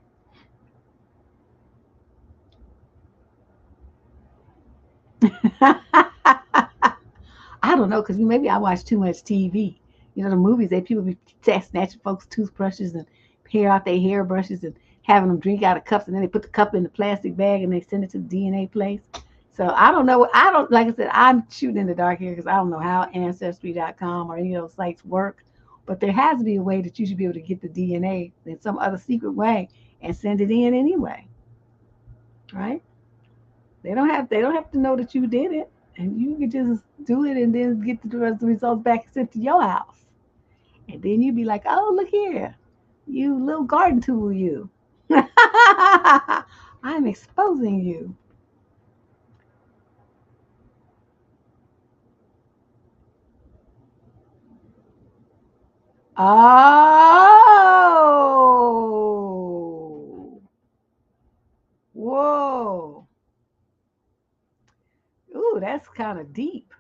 I don't know because maybe I watch too much TV. The movies that people be snatching folks' toothbrushes and hair out their hairbrushes and having them drink out of cups, and then they put the cup in the plastic bag and they send it to the DNA place. So I don't know. I don't like I said. I'm shooting in the dark here because I don't know how Ancestry.com or any of those sites work. But there has to be a way that you should be able to get the DNA in some other secret way and send it in anyway, right? They don't have to know that you did it, and you can just do it and then get the results back sent to your house, and then you'd be like, oh look here, you little garden tool, you. I'm exposing you. Oh, whoa, ooh, that's kind of deep.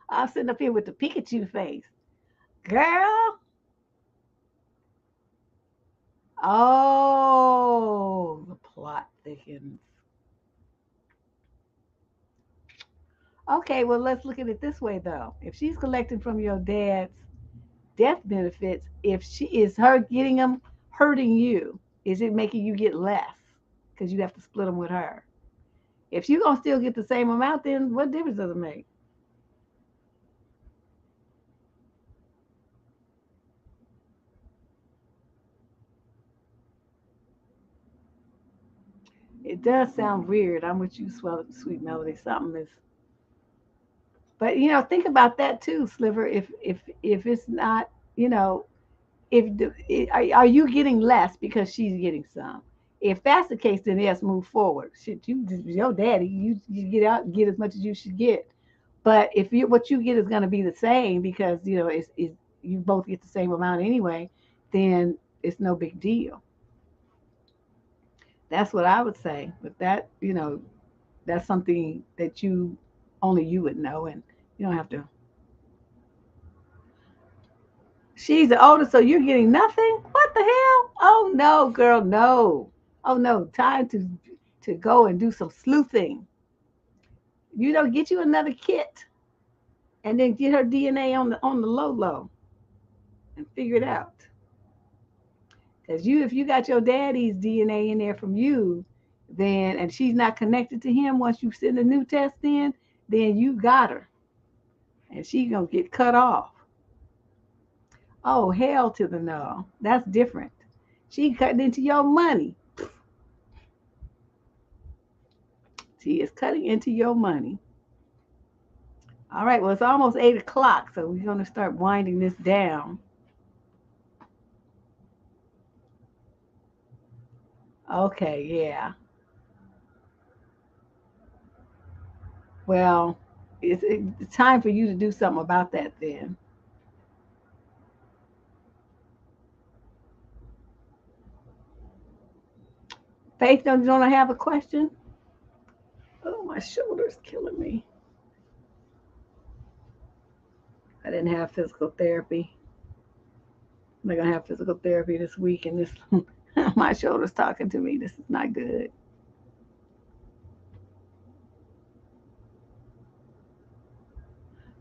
I'm sitting up here with the Pikachu face, girl. Oh, the plot thickens. Okay, well, let's look at it this way, though. If she's collecting from your dad's death benefits, if she is her getting them hurting you, is it making you get less because you have to split them with her? If you're gonna still get the same amount, then what difference does it make? It does sound weird. I'm with you, sweet melody. Something is, but think about that too, Sliver. If it's not, you know, are you getting less because she's getting some? If that's the case, then yes, move forward. Shit, your daddy, you get out and get as much as you should get. But if what you get is going to be the same because it's you both get the same amount anyway, then it's no big deal. That's what I would say. But that's something that only you would know, and you don't have to. She's the oldest, so you're getting nothing? What the hell? Oh no, girl, no. Oh no, time to go and do some sleuthing. You know, get you another kit and then get her DNA on the low low and figure it out. Because if you got your daddy's DNA in there from you, then and she's not connected to him once you send a new test in, then you got her, and she gonna get cut off. Oh hell to the no, that's different. She cutting into your money. She is cutting into your money. All right, well it's almost 8 o'clock, so we're gonna start winding this down. Okay, yeah. Well, it's time for you to do something about that then. Faith, don't I have a question? Oh, my shoulder's killing me. I didn't have physical therapy. I'm not gonna have physical therapy this week, and this my shoulder's talking to me. This is not good.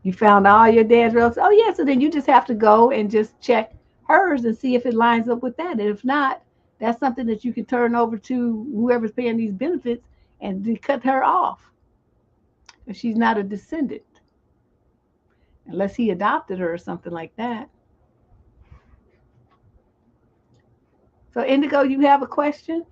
You found all your dad's relatives. Oh yeah, so then you just have to go and just check hers and see if it lines up with that. And if not, that's something that you can turn over to whoever's paying these benefits and cut her off. If she's not a descendant, unless he adopted her or something like that. So Indigo, you have a question?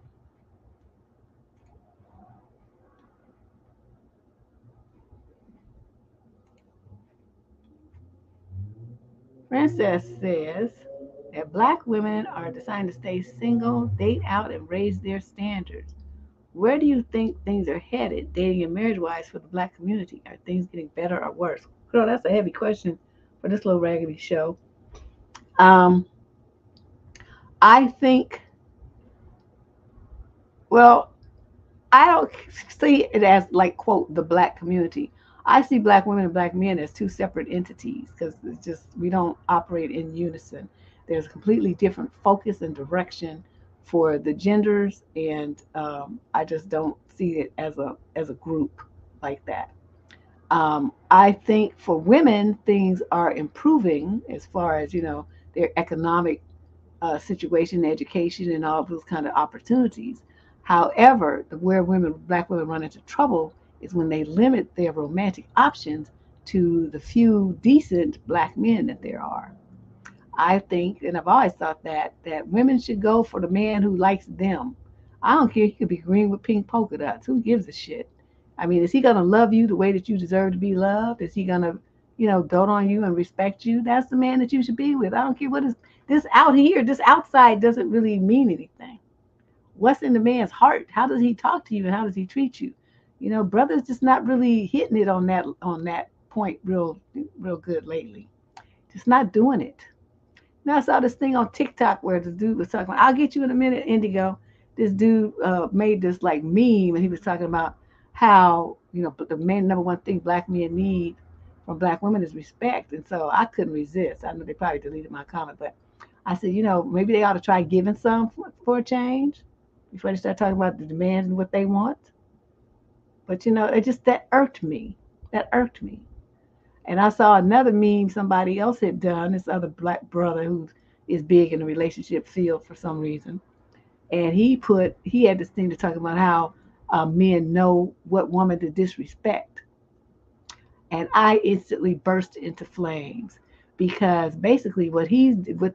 Princess says that black women are designed to stay single, date out, and raise their standards. Where do you think things are headed, dating and marriage wise, for the black community? Are things getting better or worse? Girl, that's a heavy question for this little raggedy show. Um, I think, well, I don't see it as like quote the black community. I see black women and black men as two separate entities because it's just we don't operate in unison. There's a completely different focus and direction for the genders, and I just don't see it as a group like that. I think for women things are improving as far as their economic situation, education, and all of those kind of opportunities. However, where black women run into trouble is when they limit their romantic options to the few decent black men that there are. I think, and I've always thought that women should go for the man who likes them. I don't care. He could be green with pink polka dots. Who gives a shit? I mean, is he gonna love you the way that you deserve to be loved? Is he gonna, dote on you and respect you? That's the man that you should be with. I don't care what is this out here. This outside doesn't really mean anything. What's in the man's heart? How does he talk to you and how does he treat you? Brothers just not really hitting it on that point real good lately. Just not doing it. Now I saw this thing on TikTok where this dude was talking. I'll get you in a minute, Indigo. This dude made this like meme, and he was talking about how the main number one thing black men need from black women is respect. And so I couldn't resist. I know they probably deleted my comment, but I said, maybe they ought to try giving some for a change before they start talking about the demands and what they want. But it just that irked me. That irked me. And I saw another meme somebody else had done, this other black brother who is big in the relationship field for some reason. And he had this thing to talk about how men know what woman to disrespect. And I instantly burst into flames because basically what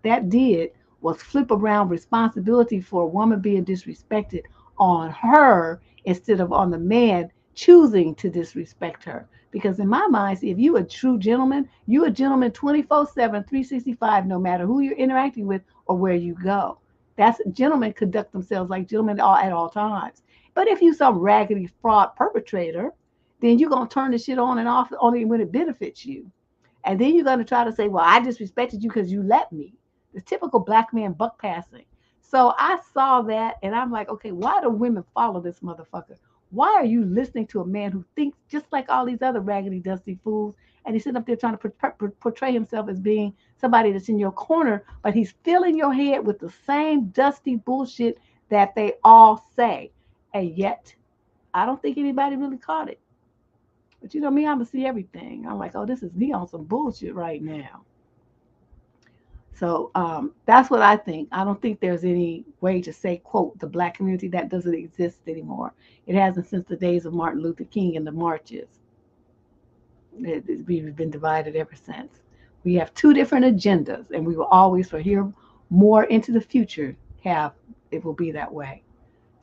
that did was flip around responsibility for a woman being disrespected on her instead of on the man choosing to disrespect her. Because in my mind, see, if you a true gentleman, you a gentleman 24/7, 365, no matter who you're interacting with or where you go. That's gentlemen conduct themselves like gentlemen at all times. But if you some raggedy fraud perpetrator, then you're gonna turn the shit on and off only when it benefits you. And then you're gonna try to say, well, I disrespected you because you let me. The typical black man buck passing. So I saw that and I'm like, okay, why do women follow this motherfucker? Why are you listening to a man who thinks just like all these other raggedy dusty fools and he's sitting up there trying to portray himself as being somebody that's in your corner, but he's filling your head with the same dusty bullshit that they all say. And yet, I don't think anybody really caught it. But you know me, I'm gonna see everything. I'm like, oh, this is me on some bullshit right now. So that's what I think. I don't think there's any way to say, quote, the black community that doesn't exist anymore. It hasn't since the days of Martin Luther King and the marches. We've been divided ever since. We have two different agendas, and we will always, for here more into the future, have it will be that way.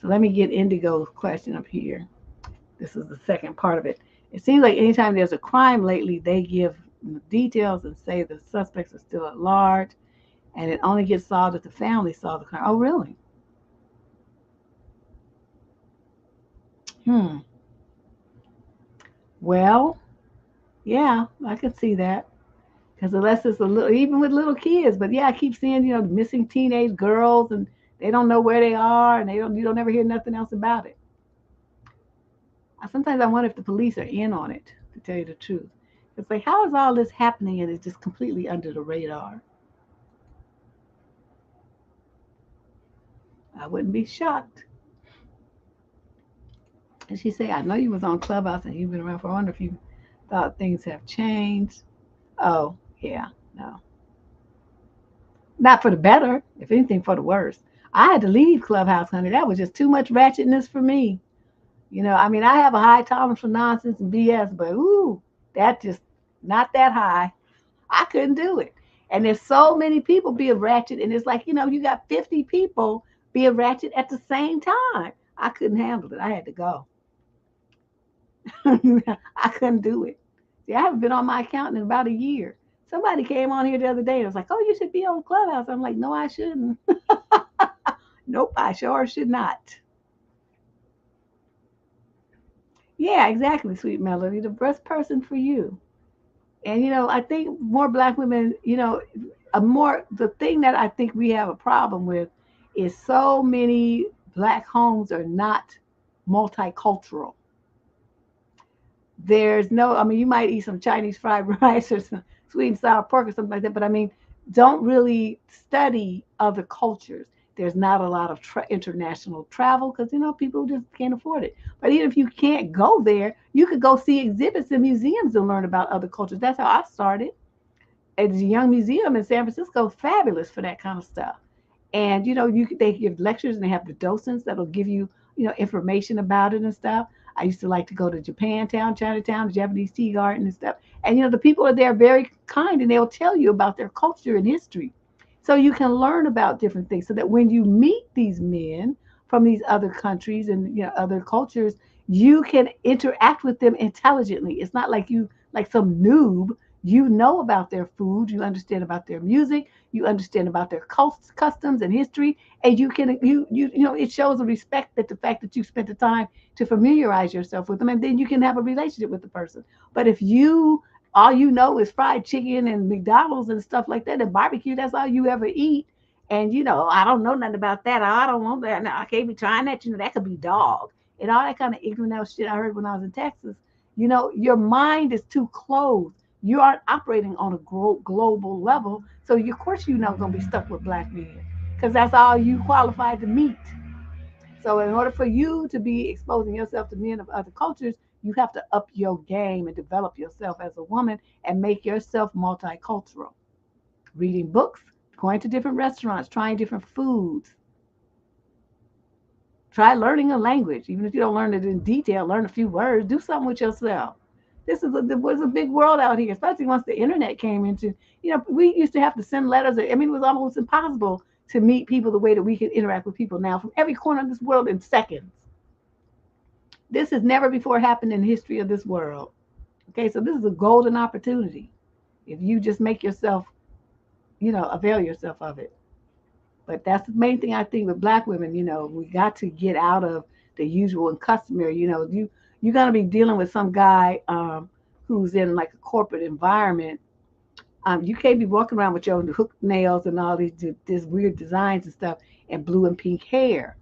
So let me get Indigo's question up here. This is the second part of it. It seems like anytime there's a crime lately, they give details and say the suspects are still at large, and it only gets solved if the family solve the crime. Oh, really? Hmm. Well, yeah, I could see that. Because unless it's a little, even with little kids, but yeah, I keep seeing, missing teenage girls, and they don't know where they are, and you don't ever hear nothing else about it. Sometimes I wonder if the police are in on it, to tell you the truth. It's like, how is all this happening and it's just completely under the radar? I wouldn't be shocked. And she said, I know you was on Clubhouse and you've been around for, I wonder if you thought things have changed. Oh, yeah, no. Not for the better, if anything, for the worse. I had to leave Clubhouse, honey. That was just too much ratchetness for me. I mean, I have a high tolerance for nonsense and BS, but ooh, that just not that high. I couldn't do it. And there's so many people being ratchet, and it's like, you got 50 people being ratchet at the same time. I couldn't handle it. I had to go. I couldn't do it. See, I haven't been on my account in about a year. Somebody came on here the other day and was like, oh, you should be on Clubhouse. I'm like, no, I shouldn't. Nope, I sure should not. Yeah, exactly, sweet Melody. The best person for you. And I think more black women, the thing that I think we have a problem with is so many black homes are not multicultural. There's no, I mean, you might eat some Chinese fried rice or some sweet and sour pork or something like that, but I mean, don't really study other cultures. There's not a lot of international travel because, people just can't afford it. But even if you can't go there, you could go see exhibits in museums and learn about other cultures. That's how I started. At the Young Museum in San Francisco, fabulous for that kind of stuff. And they give lectures and they have the docents that'll give you information about it and stuff. I used to like to go to Japantown, Chinatown, the Japanese tea garden and stuff. And the people are there very kind and they'll tell you about their culture and history. So you can learn about different things so that when you meet these men from these other countries and other cultures, you can interact with them intelligently. It's not like you like some noob. You know about their food, you understand about their music, you understand about their customs and history, and it shows a respect that the fact that you spent the time to familiarize yourself with them, and then you can have a relationship with the person. But if you all you know is fried chicken and McDonald's and stuff like that, and barbecue, that's all you ever eat. And I don't know nothing about that. I don't want that. No, I can't be trying that. That could be dog and all that kind of ignorant shit I heard when I was in Texas. Your mind is too closed. You aren't operating on a global level. So, of course, you're not going to be stuck with black men because that's all you qualified to meet. So, in order for you to be exposing yourself to men of other cultures, you have to up your game and develop yourself as a woman and make yourself multicultural. Reading books, going to different restaurants, trying different foods. Try learning a language. Even if you don't learn it in detail, learn a few words. Do something with yourself. There was a big world out here, especially once the internet came into. We used to have to send letters. I mean, it was almost impossible to meet people the way that we can interact with people now from every corner of this world in seconds. This has never before happened in the history of this world. Okay, so this is a golden opportunity if you just make yourself, avail yourself of it. But that's the main thing I think with black women. We got to get out of the usual and customary. You're gonna be dealing with some guy who's in like a corporate environment. You can't be walking around with your hooked nails and all these weird designs and stuff and blue and pink hair.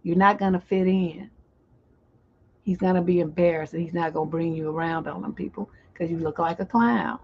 You're not gonna fit in. he's going to be embarrassed and he's not going to bring you around on them people because you look like a clown.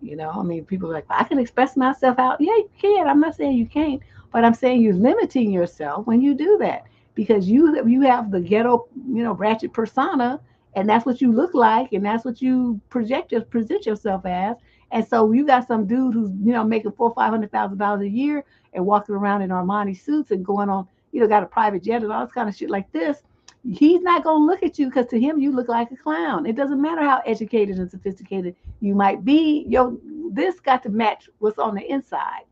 You know, I mean, people are like, I can express myself out. Yeah, you can. I'm not saying you can't, but I'm saying you're limiting yourself when you do that because you have the ghetto, ratchet persona, and that's what you look like, and that's what you present yourself as. And so you got some dude who's making $400,000-$500,000 a year and walking around in Armani suits and going on, got a private jet and all this kind of shit like this. He's not gonna look at you because to him you look like a clown. It doesn't matter how educated and sophisticated you might be. This got to match what's on the inside.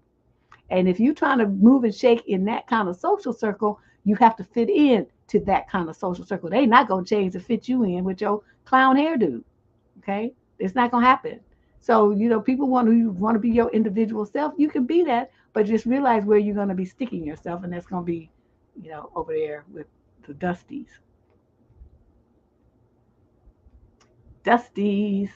And if you're trying to move and shake in that kind of social circle, you have to fit in to that kind of social circle. They not gonna change to fit you in with your clown hairdo. Okay, it's not gonna happen. So people want to be your individual self. You can be that, but just realize where you're gonna be sticking yourself, and that's gonna be, over there with the Dusties. Dusties.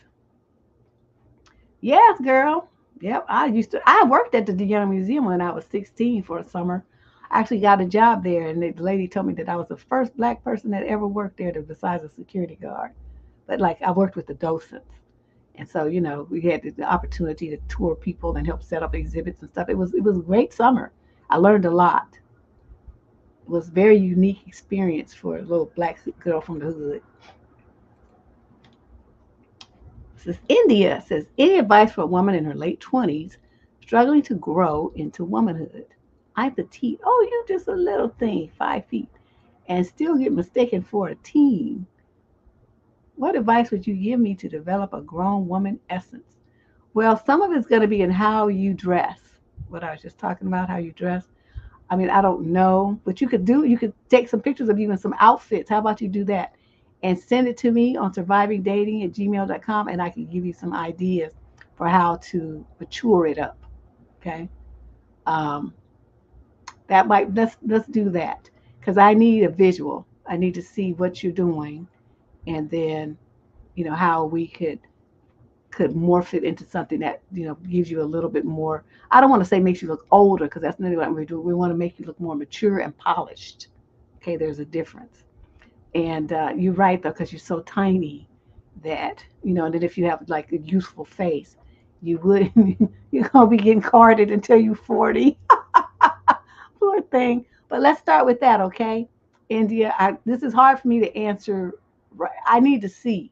Yes, girl. Yep. I worked at the Young Museum when I was 16 for a summer. I actually got a job there, and the lady told me that I was the first black person that ever worked there besides a security guard. But like, I worked with the docents. And so, we had the opportunity to tour people and help set up exhibits and stuff. It was a great summer. I learned a lot. It was a very unique experience for a little black girl from the hood. This is India. Says, any advice for a woman in her late 20s struggling to grow into womanhood? I'm petite. Oh, you just a little thing, 5 feet, and still get mistaken for a teen. What advice would you give me to develop a grown woman essence? Well, some of it's going to be in how you dress. What I was just talking about, how you dress. I mean, I don't know, but you could take some pictures of you in some outfits. How about you do that? And send it to me on survivingdating@gmail.com, and I can give you some ideas for how to mature it up. Okay. Um, let's do that because I need a visual. I need to see what you're doing, and then how we could morph it into something that gives you a little bit more. I don't want to say makes you look older because that's not what we do. We want to make you look more mature and polished. Okay, there's a difference. And you're right though, because you're so tiny that and then if you have like a youthful face, you would you're gonna be getting carded until you're 40. Poor thing. But let's start with that, okay? India, this is hard for me to answer. Right, I need to see.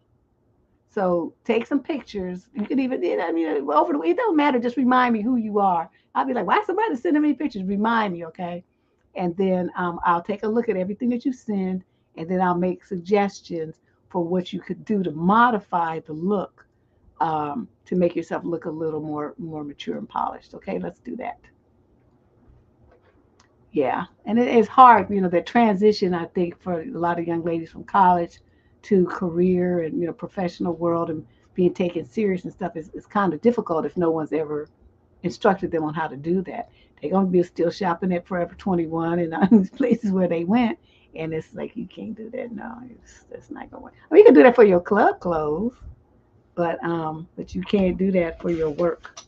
So take some pictures. You can even, over the, it don't matter. Just remind me who you are. I'll be like, why somebody sending me pictures? Remind me, okay? And then I'll take a look at everything that you send, and then I'll make suggestions for what you could do to modify the look, to make yourself look a little more mature and polished. Okay, let's do that. Yeah, and it is hard, that transition. I think for a lot of young ladies from college to career and professional world and being taken serious and stuff is kind of difficult if no one's ever instructed them on how to do that. They're gonna be still shopping at Forever 21 and all these places where they went, and it's like you can't do that. No, that's not gonna work. I mean, you can do that for your club clothes, but you can't do that for your work.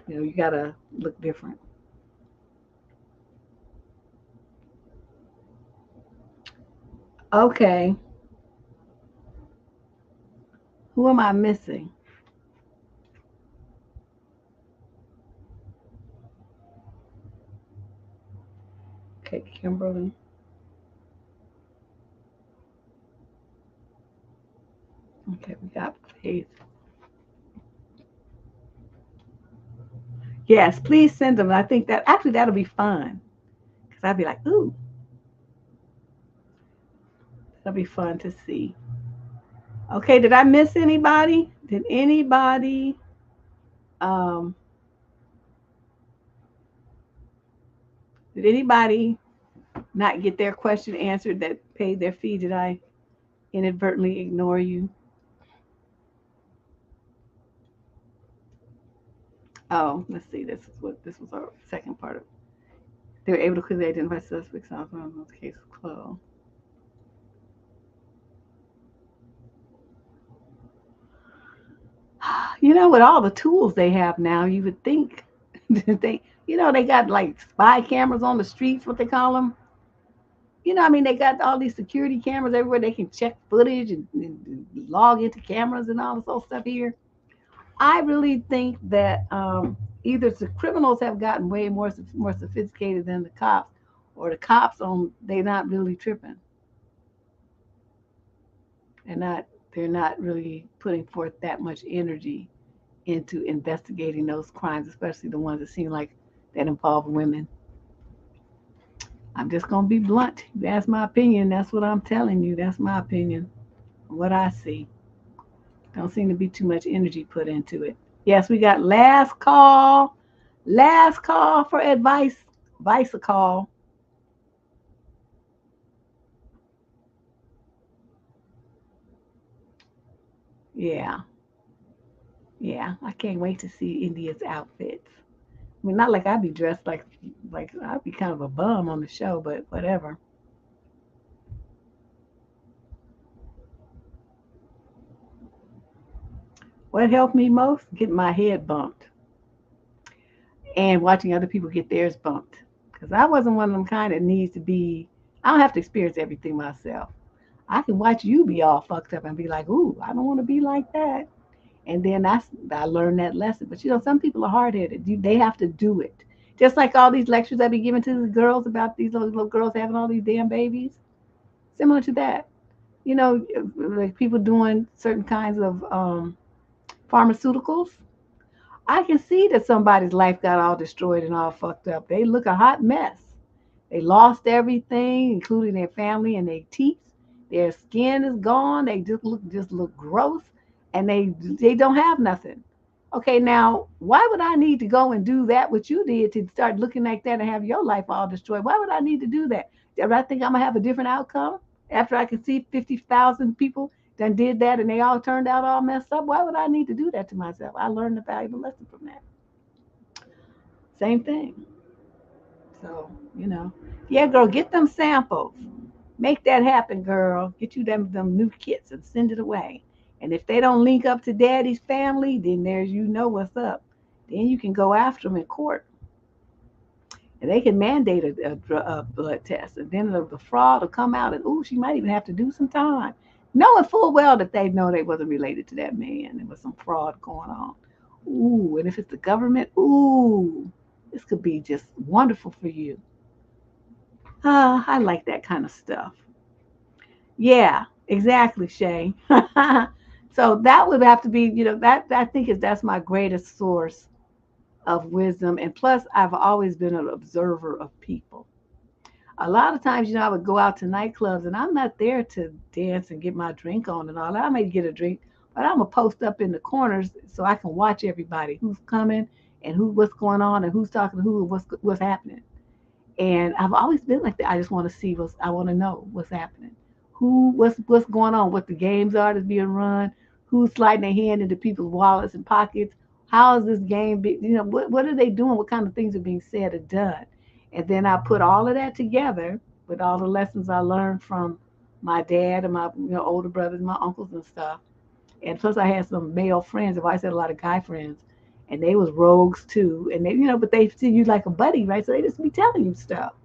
You gotta look different. Okay, who am I missing? Okay, Kimberly. Okay, we got Faith. Yes, please send them. I think that actually that'll be fun because I'd be like, ooh, that'll be fun to see. Okay, did I miss anybody? Um, did anybody not get their question answered that paid their fee? Did I inadvertently ignore you? Oh, let's see. This was our second part of. They were able to quickly identify suspects on the case closed. With all the tools they have now, you would think they got like spy cameras on the streets, what they call them. I mean, they got all these security cameras everywhere. They can check footage and log into cameras and all this old stuff here. I really think that either the criminals have gotten way more sophisticated than the cops, or the cops they're not really tripping. They're not really putting forth that much energy into investigating those crimes, especially the ones that seem like that involve women. I'm just gonna be blunt. That's my opinion. That's what I'm telling you. That's my opinion. What I see. Don't seem to be too much energy put into it. Yes, we got last call. Last call for advice. Advice a call. Yeah. Yeah. I can't wait to see India's outfits. I mean, not like I'd be dressed like I'd be kind of a bum on the show, but whatever. What helped me most? Getting my head bumped and watching other people get theirs bumped. Because I wasn't one of them kind that needs to be. I don't have to experience everything myself. I can watch you be all fucked up and be like, "Ooh, I don't want to be like that." And then I learned that lesson. But some people are hard headed. They have to do it. Just like all these lectures I be giving to the girls about these little girls having all these damn babies. Similar to that. Like people doing certain kinds of pharmaceuticals. I can see that somebody's life got all destroyed and all fucked up. They look a hot mess. They lost everything, including their family and their teeth. Their skin is gone. They just look gross, and they don't have nothing. Okay, now why would I need to go and do that what you did to start looking like that and have your life all destroyed? Why would I need to do that? Do I think I'm gonna have a different outcome after I can see 50,000 people done did that and they all turned out all messed up? Why would I need to do that to myself? I learned a valuable lesson from that. Same thing. So, yeah, girl, get them samples. Make that happen, girl. Get you them new kits and send it away. And if they don't link up to daddy's family, then there's what's up. Then you can go after them in court. And they can mandate a blood test. And then the fraud will come out and, ooh, she might even have to do some time. Knowing full well that they know they wasn't related to that man. There was some fraud going on. Ooh, and if it's the government, ooh, this could be just wonderful for you. I like that kind of stuff. Yeah, exactly, Shay. So that would have to be, that I think that's my greatest source of wisdom. And plus, I've always been an observer of people. A lot of times, I would go out to nightclubs and I'm not there to dance and get my drink on and all that. I may get a drink, but I'm gonna post up in the corners so I can watch everybody who's coming and what's going on and who's talking to who and what's happening. And I've always been like that. I just want to see I want to know what's happening, what's going on, what the games are that's being run, who's sliding their hand into people's wallets and pockets. How is this game? What are they doing? What kind of things are being said or done? And then I put all of that together with all the lessons I learned from my dad and my older brothers, my uncles and stuff. And plus, I had some male friends. I've always had a lot of guy friends, and they was rogues too. And but they see you like a buddy, right? So they just be telling you stuff.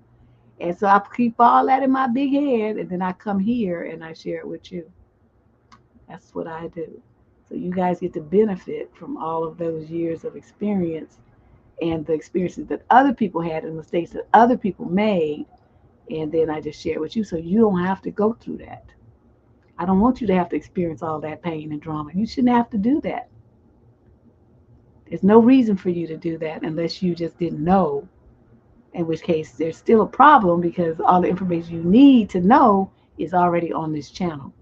And so I keep all that in my big head, and then I come here and I share it with you. That's what I do. So you guys get to benefit from all of those years of experience and the experiences that other people had and mistakes that other people made. And then I just share it with you so you don't have to go through that. I don't want you to have to experience all that pain and drama. You shouldn't have to do that. There's no reason for you to do that unless you just didn't know, in which case there's still a problem because all the information you need to know is already on this channel.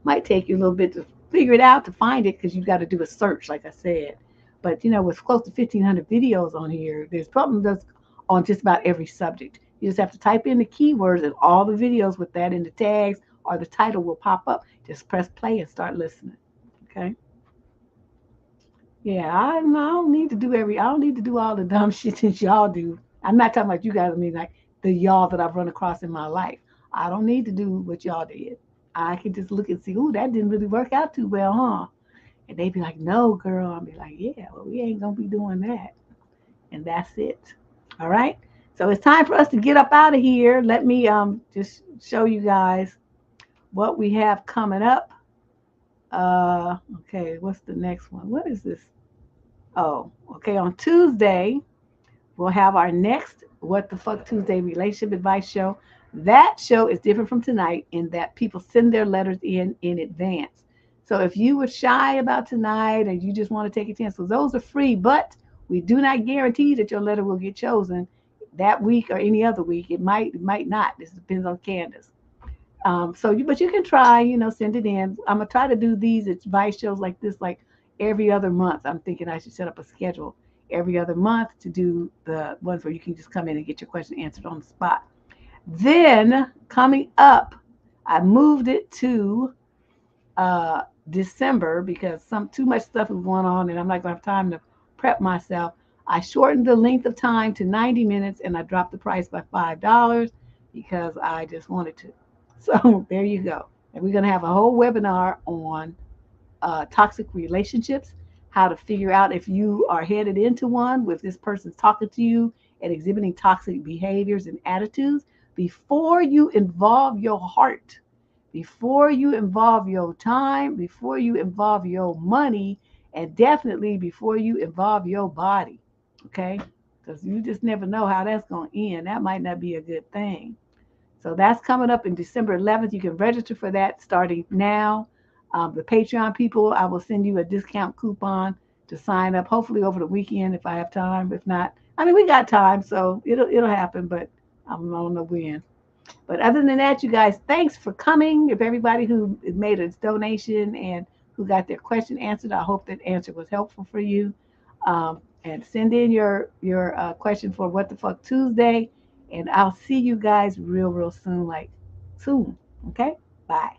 Might take you a little bit to figure it out, to find it, because you've got to do a search, like I said. But with close to 1,500 videos on here, there's problems on just about every subject. You just have to type in the keywords and all the videos with that in the tags or the title will pop up. Just press play and start listening. Okay. Yeah, I don't need to I don't need to do all the dumb shit that y'all do. I'm not talking about you guys. I mean, like the y'all that I've run across in my life. I don't need to do what y'all did. I can just look and see, ooh, that didn't really work out too well, huh? And they be like, no, girl. I'll be like, yeah, well, we ain't going to be doing that. And that's it. All right. So it's time for us to get up out of here. Let me just show you guys what we have coming up. Okay, what's the next one? What is this? Oh, okay. On Tuesday, we'll have our next What the Fuck Tuesday relationship advice show. That show is different from tonight in that people send their letters in advance. So if you were shy about tonight and you just want to take a chance, so those are free, but we do not guarantee that your letter will get chosen that week or any other week. It might not. This depends on Candace. But you can try, send it in. I'm gonna try to do these advice shows like this, like every other month. I'm thinking I should set up a schedule every other month to do the ones where you can just come in and get your question answered on the spot. Then coming up, I moved it to December because some too much stuff is going on, and I'm not gonna have time to prep myself. I shortened the length of time to 90 minutes, and I dropped the price by $5 because I just wanted to. So there you go. And we're gonna have a whole webinar on toxic relationships, how to figure out if you are headed into one, if this person's talking to you and exhibiting toxic behaviors and attitudes, before you involve your heart, before you involve your time, before you involve your money, and definitely before you involve your body. Okay? Because you just never know how that's going to end. That might not be a good thing. So that's coming up in December 11th. You can register for that starting now. The Patreon people, I will send you a discount coupon to sign up. Hopefully over the weekend if I have time. If not, I mean we got time, so it'll happen, but I don't know when. But other than that, you guys, thanks for coming. If everybody who made a donation and who got their question answered, I hope that answer was helpful for you. And send in your question for What the Fuck Tuesday, and I'll see you guys real soon, like soon. Okay, bye.